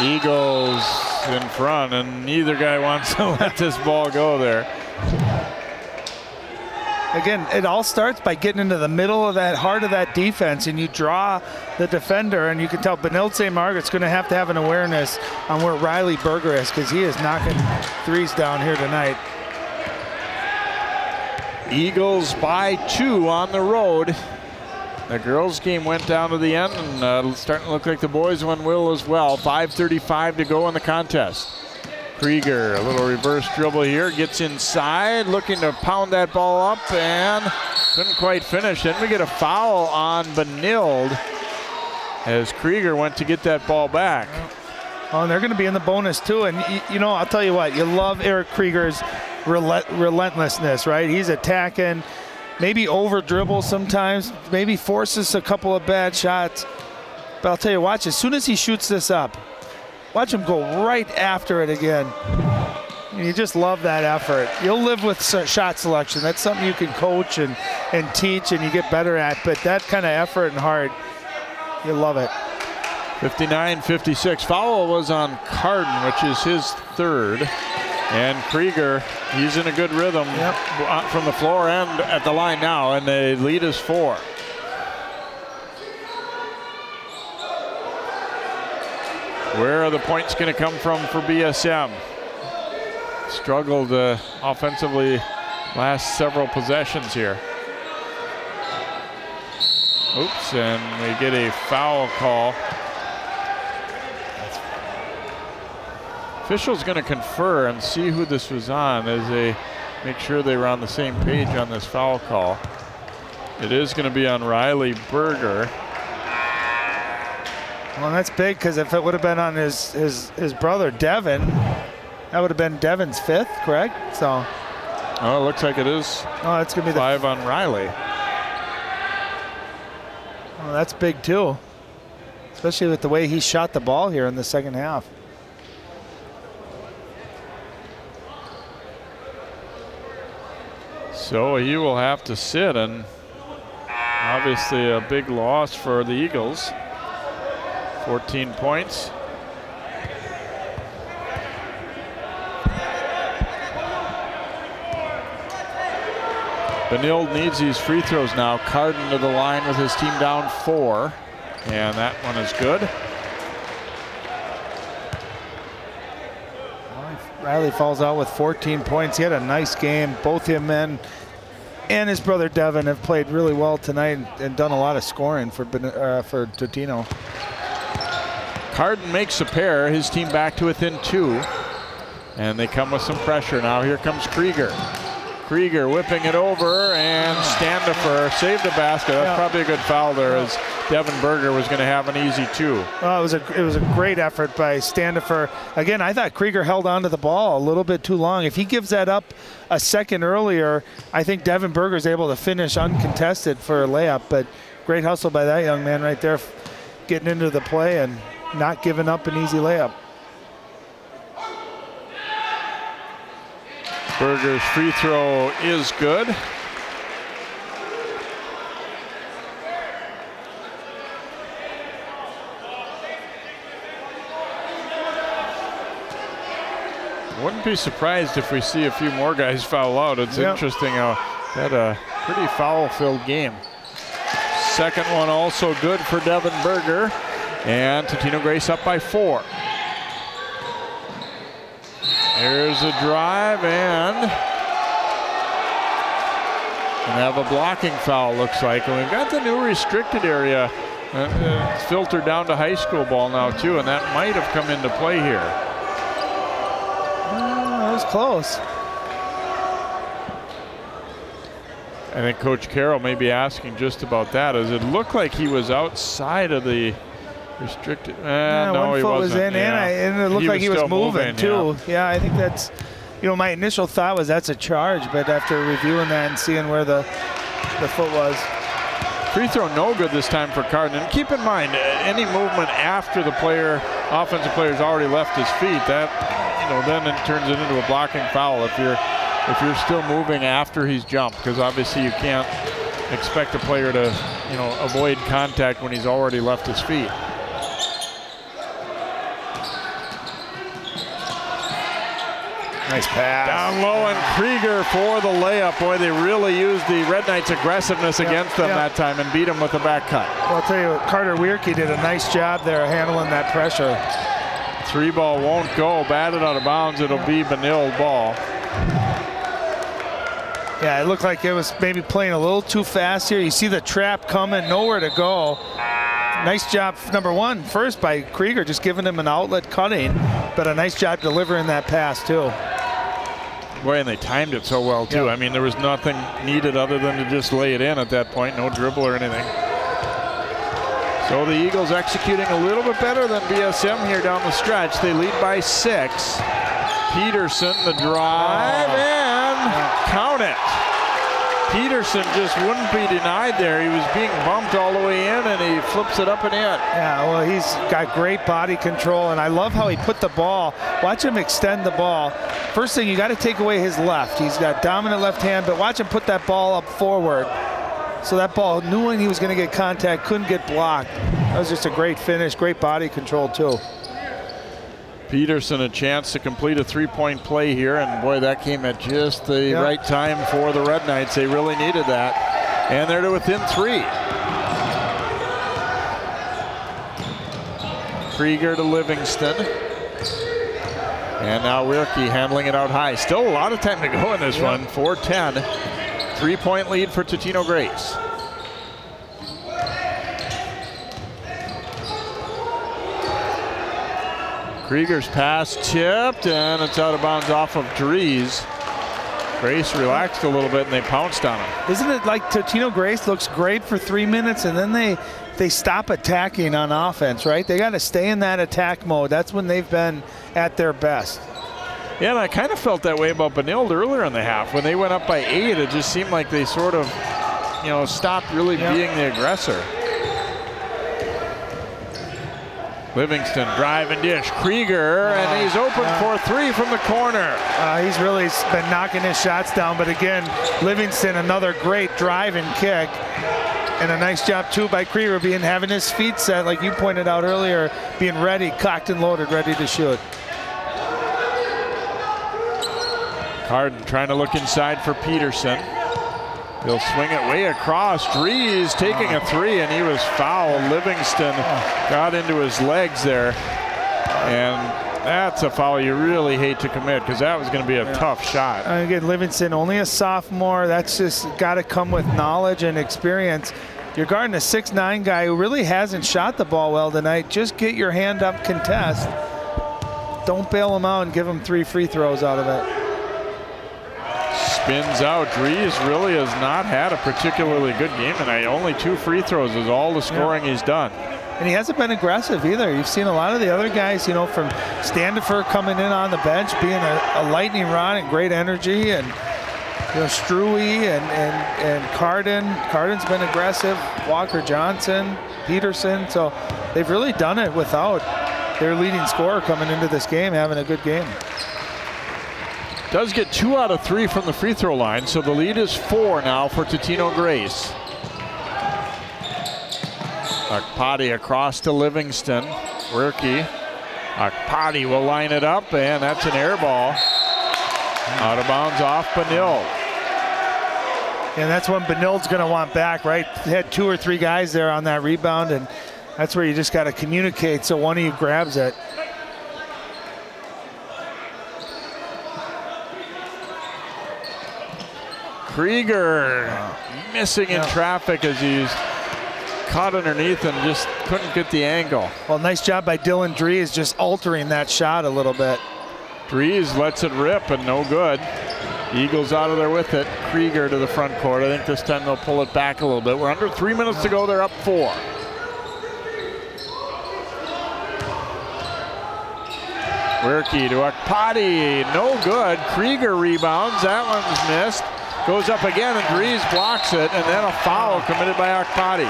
Eagles in front, and neither guy wants to let this ball go there. Again, it all starts by getting into the middle of that heart of that defense, and you draw the defender, and you can tell Benilde St. Margaret's going to have an awareness on where Riley Berger is, because he is knocking threes down here tonight. Eagles by 2 on the road. The girls' game went down to the end, and starting to look like the boys' one will as well. 5:35 to go in the contest. Krieger, a little reverse dribble here, gets inside, looking to pound that ball up, and couldn't quite finish. Then we get a foul on Benilde as Krieger went to get that ball back. Oh, and they're going to be in the bonus too. And you know, I'll tell you what, you love Eric Krieger's relentlessness, right? He's attacking. Maybe over dribble sometimes, maybe forces a couple of bad shots. But I'll tell you, watch, as soon as he shoots this up, watch him go right after it again. And you just love that effort. You'll live with shot selection. That's something you can coach and teach and you get better at. But that kind of effort and heart, you love it. 59-56. Foul was on Carden, which is his third. And Krieger, he's in a good rhythm from the floor and at the line now, and the lead is 4. Where are the points going to come from for BSM? Struggled offensively last several possessions here. Oops, and we get a foul call. Official's going to confer and see who this was on as they make sure they were on the same page on this foul call. It is going to be on Riley Berger. Well, that's big, because if it would have been on his brother Devin, that would have been Devin's 5th, correct? So. Oh, it looks like it is. Oh, it's going to be 5 on Riley. Oh, that's big too, especially with the way he shot the ball here in the second half. So he will have to sit, and obviously a big loss for the Eagles. 14 points. Benilde needs these free throws now. Carden to the line with his team down 4, and that one is good. Riley falls out with 14 points. He had a nice game. Both him and his brother Devin have played really well tonight and done a lot of scoring for Totino. Carden makes a pair, his team back to within 2. And they come with some pressure now. Here comes Krieger. Krieger whipping it over, and Standifer saved a basket. That's probably a good foul there, as Devin Berger was going to have an easy 2. Well, it was a great effort by Standifer. Again, I thought Krieger held on to the ball a little bit too long. If he gives that up a second earlier, I think Devin Berger is able to finish uncontested for a layup. But great hustle by that young man right there, getting into the play and not giving up an easy layup. Berger's free throw is good. Wouldn't be surprised if we see a few more guys foul out. It's interesting how had a pretty foul-filled game. Second one also good for Devin Berger, and Totino Grace up by 4. There's a drive, and have a blocking foul, looks like. And we've got the new restricted area. It's filtered down to high school ball now, too, and that might have come into play here. That was close. I think Coach Carroll may be asking just about that, as it looked like he was outside of the restricted. No, he wasn't. Was in, and it looked like he was moving too. Yeah, I think that's, my initial thought was that's a charge, but after reviewing that and seeing where the foot was. Free throw no good this time for Carden. And keep in mind, any movement after the offensive player's already left his feet, that then it turns it into a blocking foul if you're still moving after he's jumped, because obviously you can't expect a player to avoid contact when he's already left his feet. Nice pass. Down low, and Krieger for the layup. Boy, they really used the Red Knights' aggressiveness against them that time and beat them with a back cut. Well, I'll tell you what, Carter Wierke did a nice job there handling that pressure. 3 ball won't go. Batted out of bounds. It'll be Benilde ball. Yeah, it looked like it was maybe playing a little too fast here. You see the trap coming, nowhere to go. Nice job, number one, first by Krieger, just giving him an outlet cutting, but a nice job delivering that pass too. Boy, and they timed it so well too. I mean, there was nothing needed other than to just lay it in at that point, no dribble or anything. So the Eagles executing a little bit better than BSM here down the stretch. They lead by 6. Peterson, the drive, and count it. Peterson just wouldn't be denied there. He was being bumped all the way in, and he flips it up and in. Yeah, well, he's got great body control, and I love how he put the ball. Watch him extend the ball. First thing, you got to take away his left. He's got dominant left hand, but watch him put that ball up forward. So that ball, knowing he was going to get contact, couldn't get blocked. That was just a great finish, great body control too. Peterson a chance to complete a 3-point play here, and boy, that came at just the right time for the Red Knights. They really needed that, and they're to within 3. Krieger to Livingston, and now Wilkie handling it out high. Still a lot of time to go in this one. 4:10, 3-point lead for Totino Grace. Krieger's pass tipped, and it's out of bounds off of Dries. Grace relaxed a little bit, and they pounced on him. Isn't it like Totino Grace looks great for 3 minutes, and then they stop attacking on offense, right? They got to stay in that attack mode. That's when they've been at their best. Yeah, and I kind of felt that way about Benilde earlier in the half. When they went up by 8, it just seemed like they sort of, stopped really being the aggressor. Livingston drive and dish. Krieger, and he's open for 3 from the corner. He's really been knocking his shots down, but again, Livingston, another great drive and kick. And a nice job too by Krieger having his feet set, like you pointed out earlier, being ready, cocked and loaded, ready to shoot. Carden trying to look inside for Peterson. He'll swing it way across. Dries taking a 3, and he was fouled. Livingston got into his legs there, and that's a foul you really hate to commit, because that was going to be a tough shot. Again, Livingston, only a sophomore. That's just got to come with knowledge and experience. You're guarding a 6'9" guy who really hasn't shot the ball well tonight. Just get your hand up, contest. Don't bail him out and give him 3 free throws out of it. Spins out. Dries really has not had a particularly good game tonight. Only 2 free throws is all the scoring he's done. And he hasn't been aggressive either. You've seen a lot of the other guys, from Standifer coming in on the bench, being a lightning rod and great energy, and Struey and Carden. Carden's been aggressive. Walker Johnson, Peterson. So they've really done it without their leading scorer coming into this game having a good game. Does get 2 out of 3 from the free throw line, so the lead is 4 now for Totino Grace. Akpati across to Livingston. Wilkie. Akpati will line it up, and that's an air ball. Out of bounds off Benilde. And that's when Benilde's going to want back, right? They had 2 or 3 guys there on that rebound, and that's where you just got to communicate so one of you grabs it. Krieger missing in traffic as he's caught underneath and just couldn't get the angle. Well, nice job by Dylan Dries just altering that shot a little bit. Dries lets it rip and no good. Eagles out of there with it. Krieger to the front court. I think this time they'll pull it back a little bit. We're under 3 minutes to go. They're up 4. Wilkie to Akpati. No good. Krieger rebounds. That one's missed. Goes up again, and Dries blocks it, and then a foul committed by Akpati.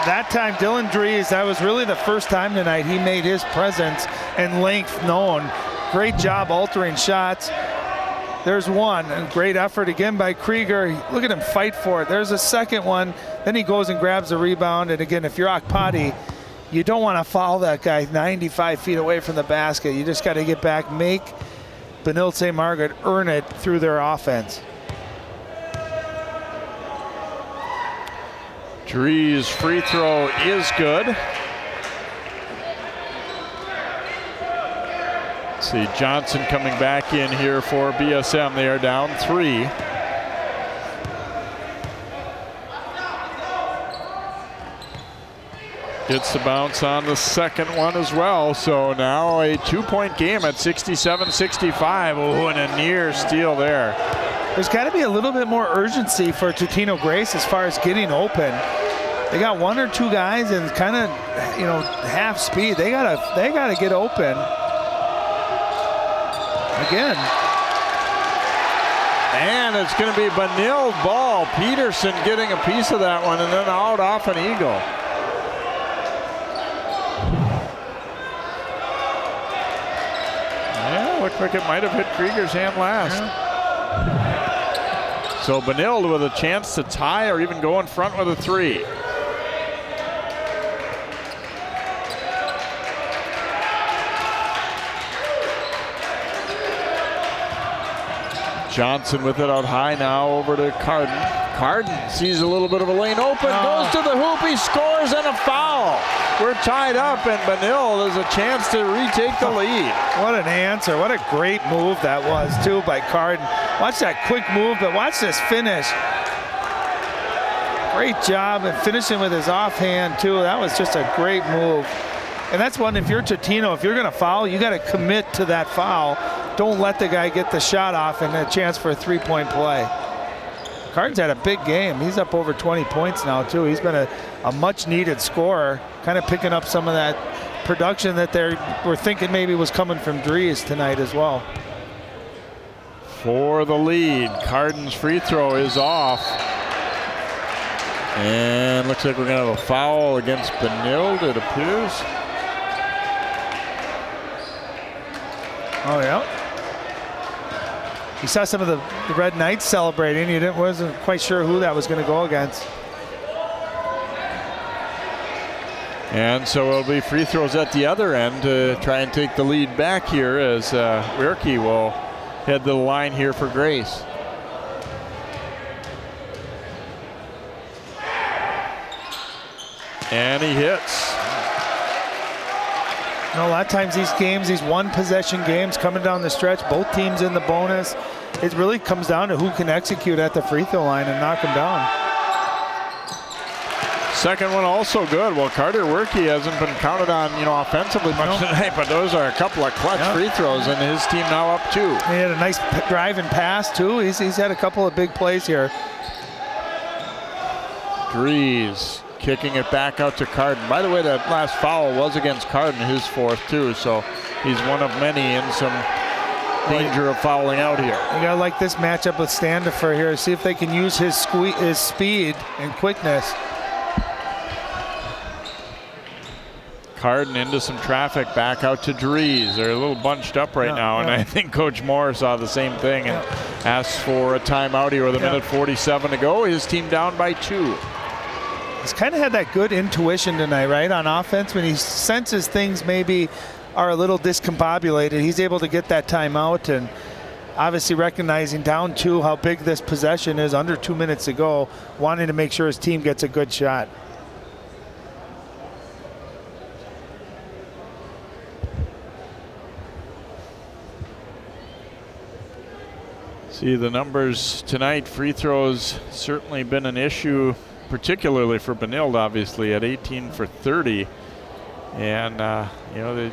That time, Dylan Dries, that was really the first time tonight he made his presence and length known. Great job altering shots. There's one, and great effort again by Krieger. Look at him fight for it. There's a second one. Then he goes and grabs the rebound, and again, if you're Akpati, you don't want to foul that guy 95 feet away from the basket. You just got to get back, make Benilde St. Margaret earn it through their offense. Dries' free throw is good. Let's see, Johnson coming back in here for BSM. They are down 3. Gets the bounce on the second one as well. So now a 2-point game at 67-65. Oh, and a near steal there. There's got to be a little bit more urgency for Totino Grace as far as getting open. They got 1 or 2 guys and kind of, you know, half speed. They gotta get open. Again. And it's going to be Benilde ball. Peterson getting a piece of that one and then out off an eagle. Yeah, looked like it might have hit Krieger's hand last. Yeah. So Benilde with a chance to tie or even go in front with a 3. Johnson with it out high now over to Carden. Carden sees a little bit of a lane open, goes to the hoop, he scores and a foul. We're tied up and Benilde has a chance to retake the lead. What an answer. What a great move that was too by Carden. Watch that quick move, but watch this finish. Great job and finishing with his offhand too. That was just a great move. And that's one, if you're Totino, if you're gonna foul, you gotta commit to that foul. Don't let the guy get the shot off and a chance for a 3-point play. Carden's had a big game. He's up over 20 points now too. He's been a much needed scorer, kind of picking up some of that production that they were thinking maybe was coming from Dries tonight as well. For the lead, Carden's free throw is off. And looks like we're gonna have a foul against Benilde, it appears. Oh yeah. You saw some of the Red Knights celebrating. You wasn't quite sure who that was going to go against. And so it'll be free throws at the other end to try and take the lead back here as Wierke will head to the line here for Grace. And he hits. You know, a lot of times these games, these one-possession games coming down the stretch, both teams in the bonus, it really comes down to who can execute at the free throw line and knock them down. Second one also good. Well, Carter Wierke hasn't been counted on, you know, offensively much tonight, but those are a couple of clutch free throws, and his team now up 2. He had a nice drive and pass too. He's had a couple of big plays here. Dries kicking it back out to Carden. By the way, that last foul was against Carden, his 4th too, so he's one of many in some danger of fouling out here. You gotta like this matchup with Standifer here. See if they can use his speed and quickness. Carden into some traffic, back out to Dries. They're a little bunched up right now, and I think Coach Moore saw the same thing and asked for a timeout here with a minute 47 to go. His team down by 2. He's kind of had that good intuition tonight, right, on offense. When he senses things maybe are a little discombobulated, he's able to get that timeout, and obviously recognizing down 2 how big this possession is, under 2 minutes to go, wanting to make sure his team gets a good shot. See the numbers tonight. Free throws certainly been an issue, particularly for Benilde, obviously, at 18 for 30. And, you know,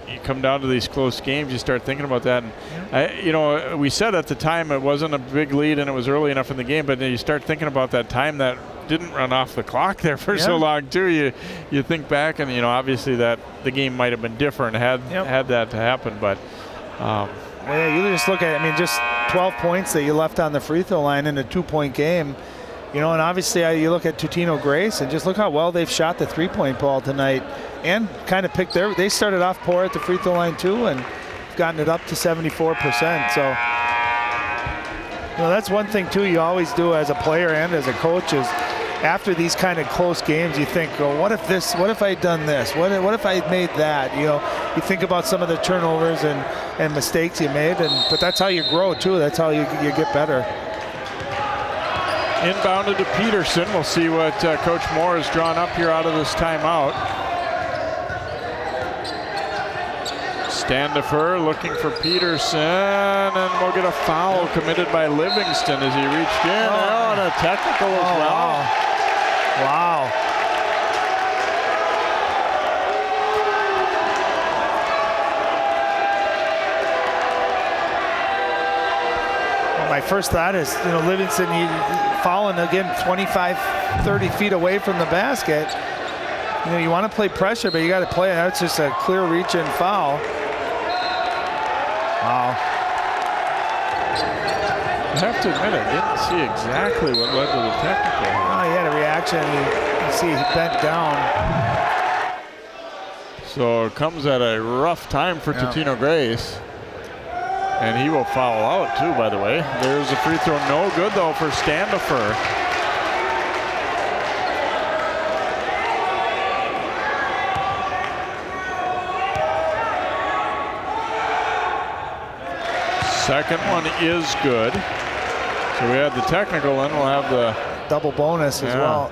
you come down to these close games, you start thinking about that. And you know, we said at the time it wasn't a big lead and it was early enough in the game, but then you start thinking about that time that didn't run off the clock there for so long, too. You think back and, you know, obviously that the game might have been different had that to happen. But, yeah, you just look at it, I mean, just 12 points that you left on the free throw line in a 2-point game. You know, and obviously you look at Totino Grace and just look how well they've shot the 3-point ball tonight and kind of picked they started off poor at the free throw line too and gotten it up to 74%. So, you know, that's one thing too you always do as a player and as a coach is after these kind of close games, you think, oh, what if I had done this? What if I had made that? You know, you think about some of the turnovers and mistakes you made, but that's how you grow too. That's how you get better. Inbounded to Peterson. We'll see what Coach Moore has drawn up here out of this timeout. Standifer looking for Peterson, and we'll get a foul committed by Livingston as he reached in. Oh, and a technical as well. Wow. my first thought is, you know, Livingston falling again 25, 30 feet away from the basket. You know, you want to play pressure, but you got to play. That's just a clear reach-in foul. Wow. I have to admit, I didn't see exactly what led to the technical. Oh, he had a reaction. You see he bent down. So it comes at a rough time for Totino Grace. And he will foul out too, by the way. There's a free throw, no good though for Standifer. Second one is good. So we had the technical, and we'll have the double bonus as well.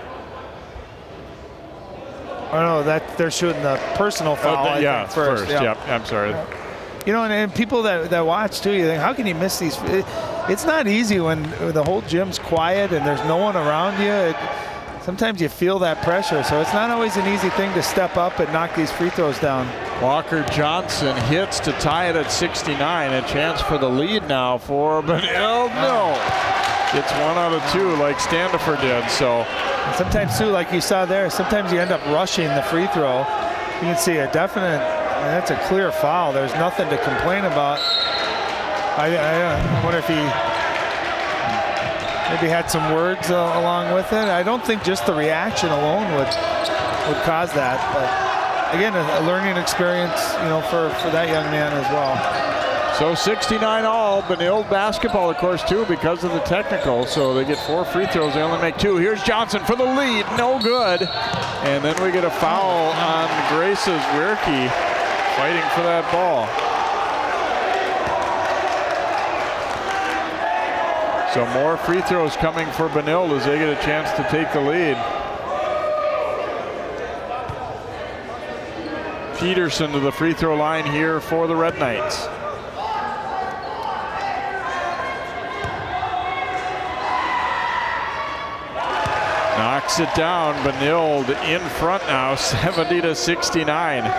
Oh no, that they're shooting the personal foul. Yeah, first. Yep, I'm sorry. You know, and people that watch too, you think, how can you miss these? It's not easy when the whole gym's quiet and there's no one around you. Sometimes you feel that pressure, so it's not always an easy thing to step up and knock these free throws down. Walker Johnson hits to tie it at 69. A chance for the lead now for Benilde. No. It's 1 out of 2 like Standifer did. So and sometimes too, like you saw there, sometimes you end up rushing the free throw. You can see a definite, and that's a clear foul. There's nothing to complain about. I wonder if he maybe had some words along with it. I don't think just the reaction alone would cause that. But again, a learning experience, you know, for that young man as well. So 69 all. Benilde basketball, of course, too, because of the technical. So they get 4 free throws. They only make 2. Here's Johnson for the lead. No good. And then we get a foul on Grace's Wierke, fighting for that ball. So more free throws coming for Benilde as they get a chance to take the lead. Peterson to the free throw line here for the Red Knights. Knocks it down. Benilde in front now, 70-69.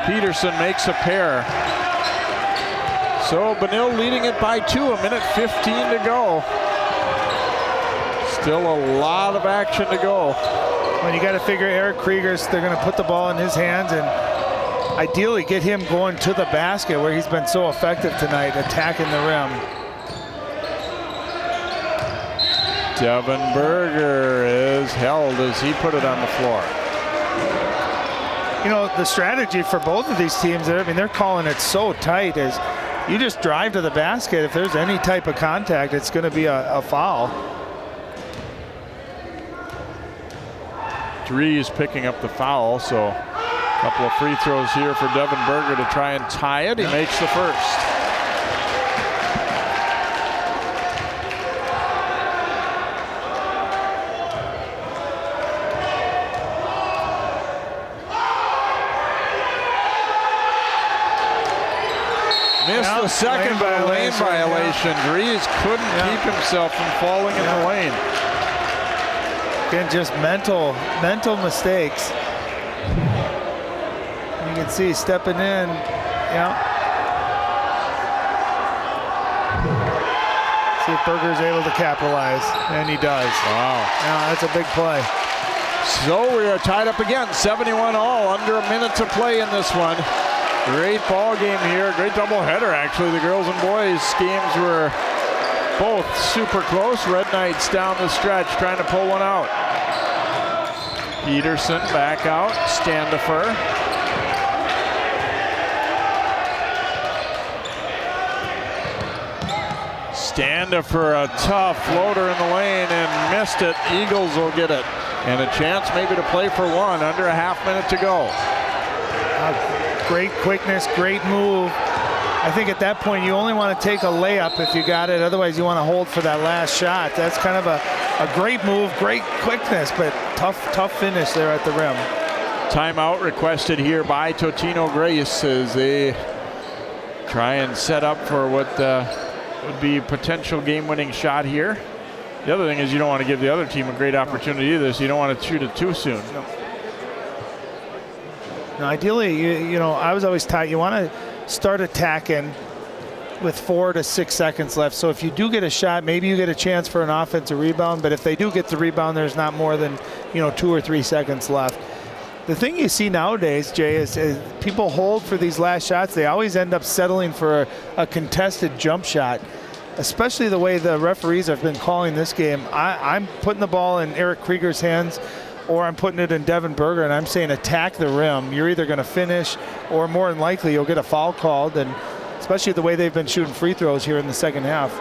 Peterson makes a pair. So Benilde leading it by 2, 1:15 to go. Still a lot of action to go. When you got to figure Eric Kriegers, they're going to put the ball in his hands and ideally get him going to the basket where he's been so effective tonight, attacking the rim. Devin Berger is held as he put it on the floor. You know, the strategy for both of these teams, I mean, they're calling it so tight as you just drive to the basket. If there's any type of contact, it's going to be a foul. Dries picking up the foul, so a couple of free throws here for Devin Berger to try and tie it. He makes the first. Missed the second, but a lane violation. Dries couldn't keep himself from falling in the lane. Again, just mental mistakes. You can see stepping in, See if Berger's able to capitalize, and he does. Wow. Yeah, that's a big play. So we are tied up again, 71 all, under a minute to play in this one. Great ball game here, great doubleheader actually. The girls and boys games were both super close. Red Knights down the stretch trying to pull one out. Peterson back out, Standifer. Standifer, a tough floater in the lane and missed it. Eagles will get it. And a chance maybe to play for one, under a half minute to go. Great quickness, great move. I think at that point you only want to take a layup if you got it. Otherwise you want to hold for that last shot. That's kind of a great move, great quickness, but tough finish there at the rim. Timeout requested here by Totino Grace as they try and set up for what would be a potential game-winning shot here. The other thing is you don't want to give the other team a great opportunity either, so you don't want to shoot it too soon. Now, ideally, you know, I was always taught you want to start attacking with 4 to 6 seconds left. So if you do get a shot, maybe you get a chance for an offensive rebound. But if they do get the rebound, there's not more than, you know, 2 or 3 seconds left. The thing you see nowadays, Jay, is people hold for these last shots. They always end up settling for a contested jump shot, especially the way the referees have been calling this game. I'm putting the ball in Eric Krieger's hands, or I'm putting it in Devin Berger, and I'm saying attack the rim. You're either going to finish, or more than likely you'll get a foul called, and especially the way they've been shooting free throws here in the second half.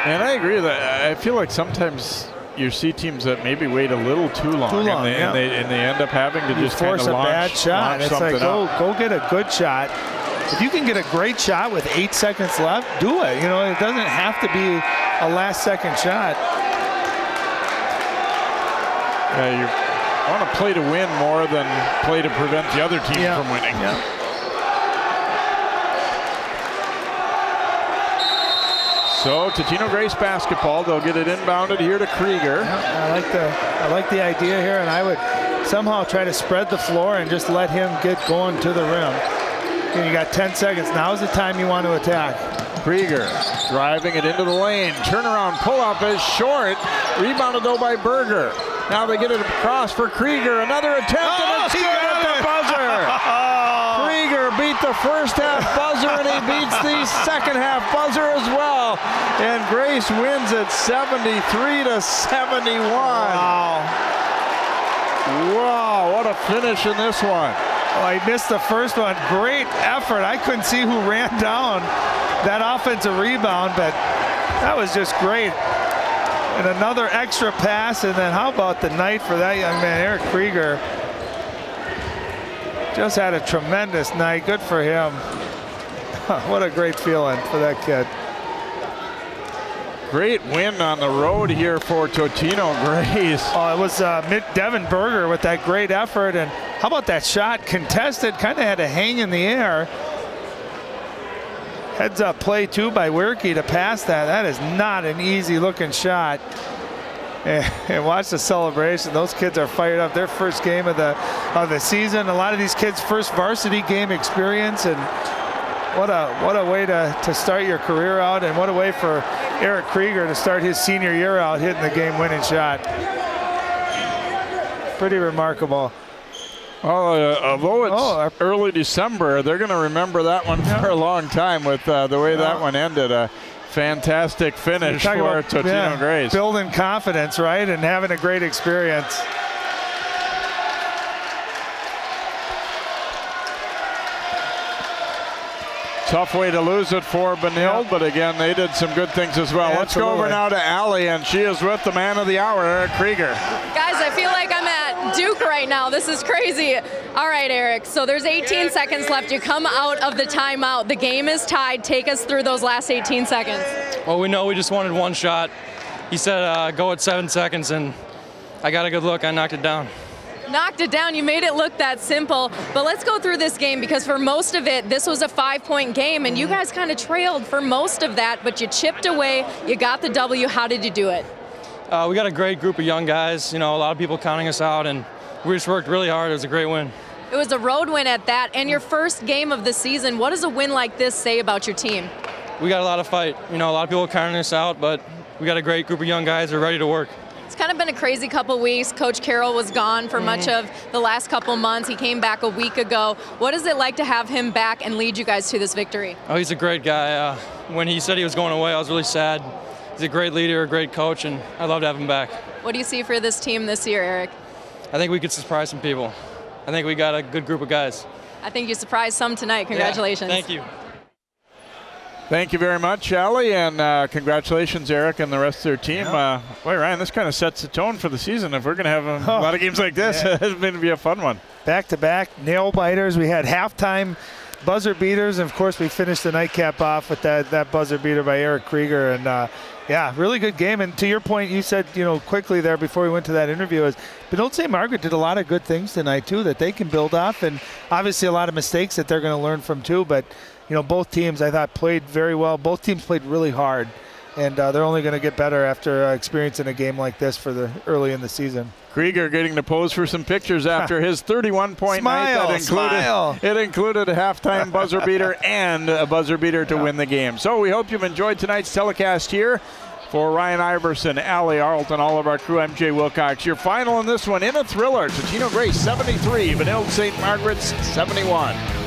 And I agree that I feel like sometimes you see teams that maybe wait a little too long, and they end up having to just kind of force a bad shot. It's like, go get a good shot. If you can get a great shot with 8 seconds left, do it. You know, it doesn't have to be a last-second shot. Yeah, you want to play to win more than play to prevent the other team from winning. Yeah. So Totino Grace basketball. They'll get it inbounded here to Krieger. I like the idea here, and I would somehow try to spread the floor and just let him get going to the rim. And you got 10 seconds. Now's the time you want to attack. Krieger driving it into the lane. Turnaround pull-up is short. Rebounded though by Berger. Now they get it across for Krieger. Another attempt, and it's good at the buzzer. Krieger beat the first half buzzer, and he beats the second half buzzer as well. And Grace wins it 73-71. Wow, what a finish in this one. Oh, he missed the first one. Great effort. I couldn't see who ran down that offensive rebound, but that was just great. And another extra pass, and then how about the night for that young man, Eric Krieger. Just had a tremendous night. Good for him. What a great feeling for that kid. Great win on the road here for Totino Grace. Oh, it was Devin Berger with that great effort. And how about that shot? Contested, kind of had to hang in the air. Heads up play too by Wierke to pass that. That is not an easy looking shot. And watch the celebration. Those kids are fired up. Their first game of the season. A lot of these kids' first varsity game experience, and what a way to start your career out, and what a way for Eric Krieger to start his senior year out hitting the game-winning shot. Pretty remarkable. Although it's early December, they're going to remember that one for a long time with the way that one ended. A fantastic finish for Totino Grace. Building confidence, right, and having a great experience. Tough way to lose it for Benilde, but again, they did some good things as well. Let's go over now to Allie, and she is with the man of the hour, Eric Krieger. Guys, I feel like I'm at Duke right now. This is crazy. All right, Eric, so there's 18 seconds left. You come out of the timeout. The game is tied. Take us through those last 18 seconds. Well, we know we just wanted one shot. He said go at 7 seconds, and I got a good look. I knocked it down. Knocked it down. You made it look that simple. But let's go through this game, because for most of it, this was a 5-point game, and you guys kind of trailed for most of that, but you chipped away. You got the W. How did you do it? We got a great group of young guys. You know, a lot of people counting us out, and we just worked really hard. It was a great win. It was a road win at that, and your first game of the season. What does a win like this say about your team? We got a lot of fight. You know, a lot of people counting us out, but we got a great group of young guys who are ready to work. It's kind of been a crazy couple weeks. Coach Carroll was gone for much of the last couple months. He came back a week ago. What is it like to have him back and lead you guys to this victory? Oh, he's a great guy. When he said he was going away, I was really sad. He's a great leader, a great coach, and I'd love to have him back. What do you see for this team this year, Eric? I think we could surprise some people. I think we got a good group of guys. I think you surprised some tonight. Congratulations. Yeah, thank you. Thank you very much, Allie, and congratulations, Eric, and the rest of their team. Boy, Ryan, this kind of sets the tone for the season. If we're going to have a lot of games like this, it's going to be a fun one. Back-to-back nail biters. We had halftime buzzer beaters, and of course we finished the nightcap off with that buzzer beater by Eric Krieger. And yeah, really good game. And to your point, you said, you know, quickly there before we went to that interview, is Benilde St. Margaret did a lot of good things tonight too that they can build off, and obviously a lot of mistakes that they're going to learn from too. But you know, both teams I thought played very well. Both teams played really hard. and they're only going to get better after experiencing a game like this for the early in the season. Krieger getting to pose for some pictures after his 31-point night that included a halftime buzzer beater and a buzzer beater to win the game. So we hope you've enjoyed tonight's telecast here. For Ryan Iverson, Allie Arlton, all of our crew, I'm Jay Wilcox. Your final in this one in a thriller, Totino Grace 73, Benilde St. Margaret's 71.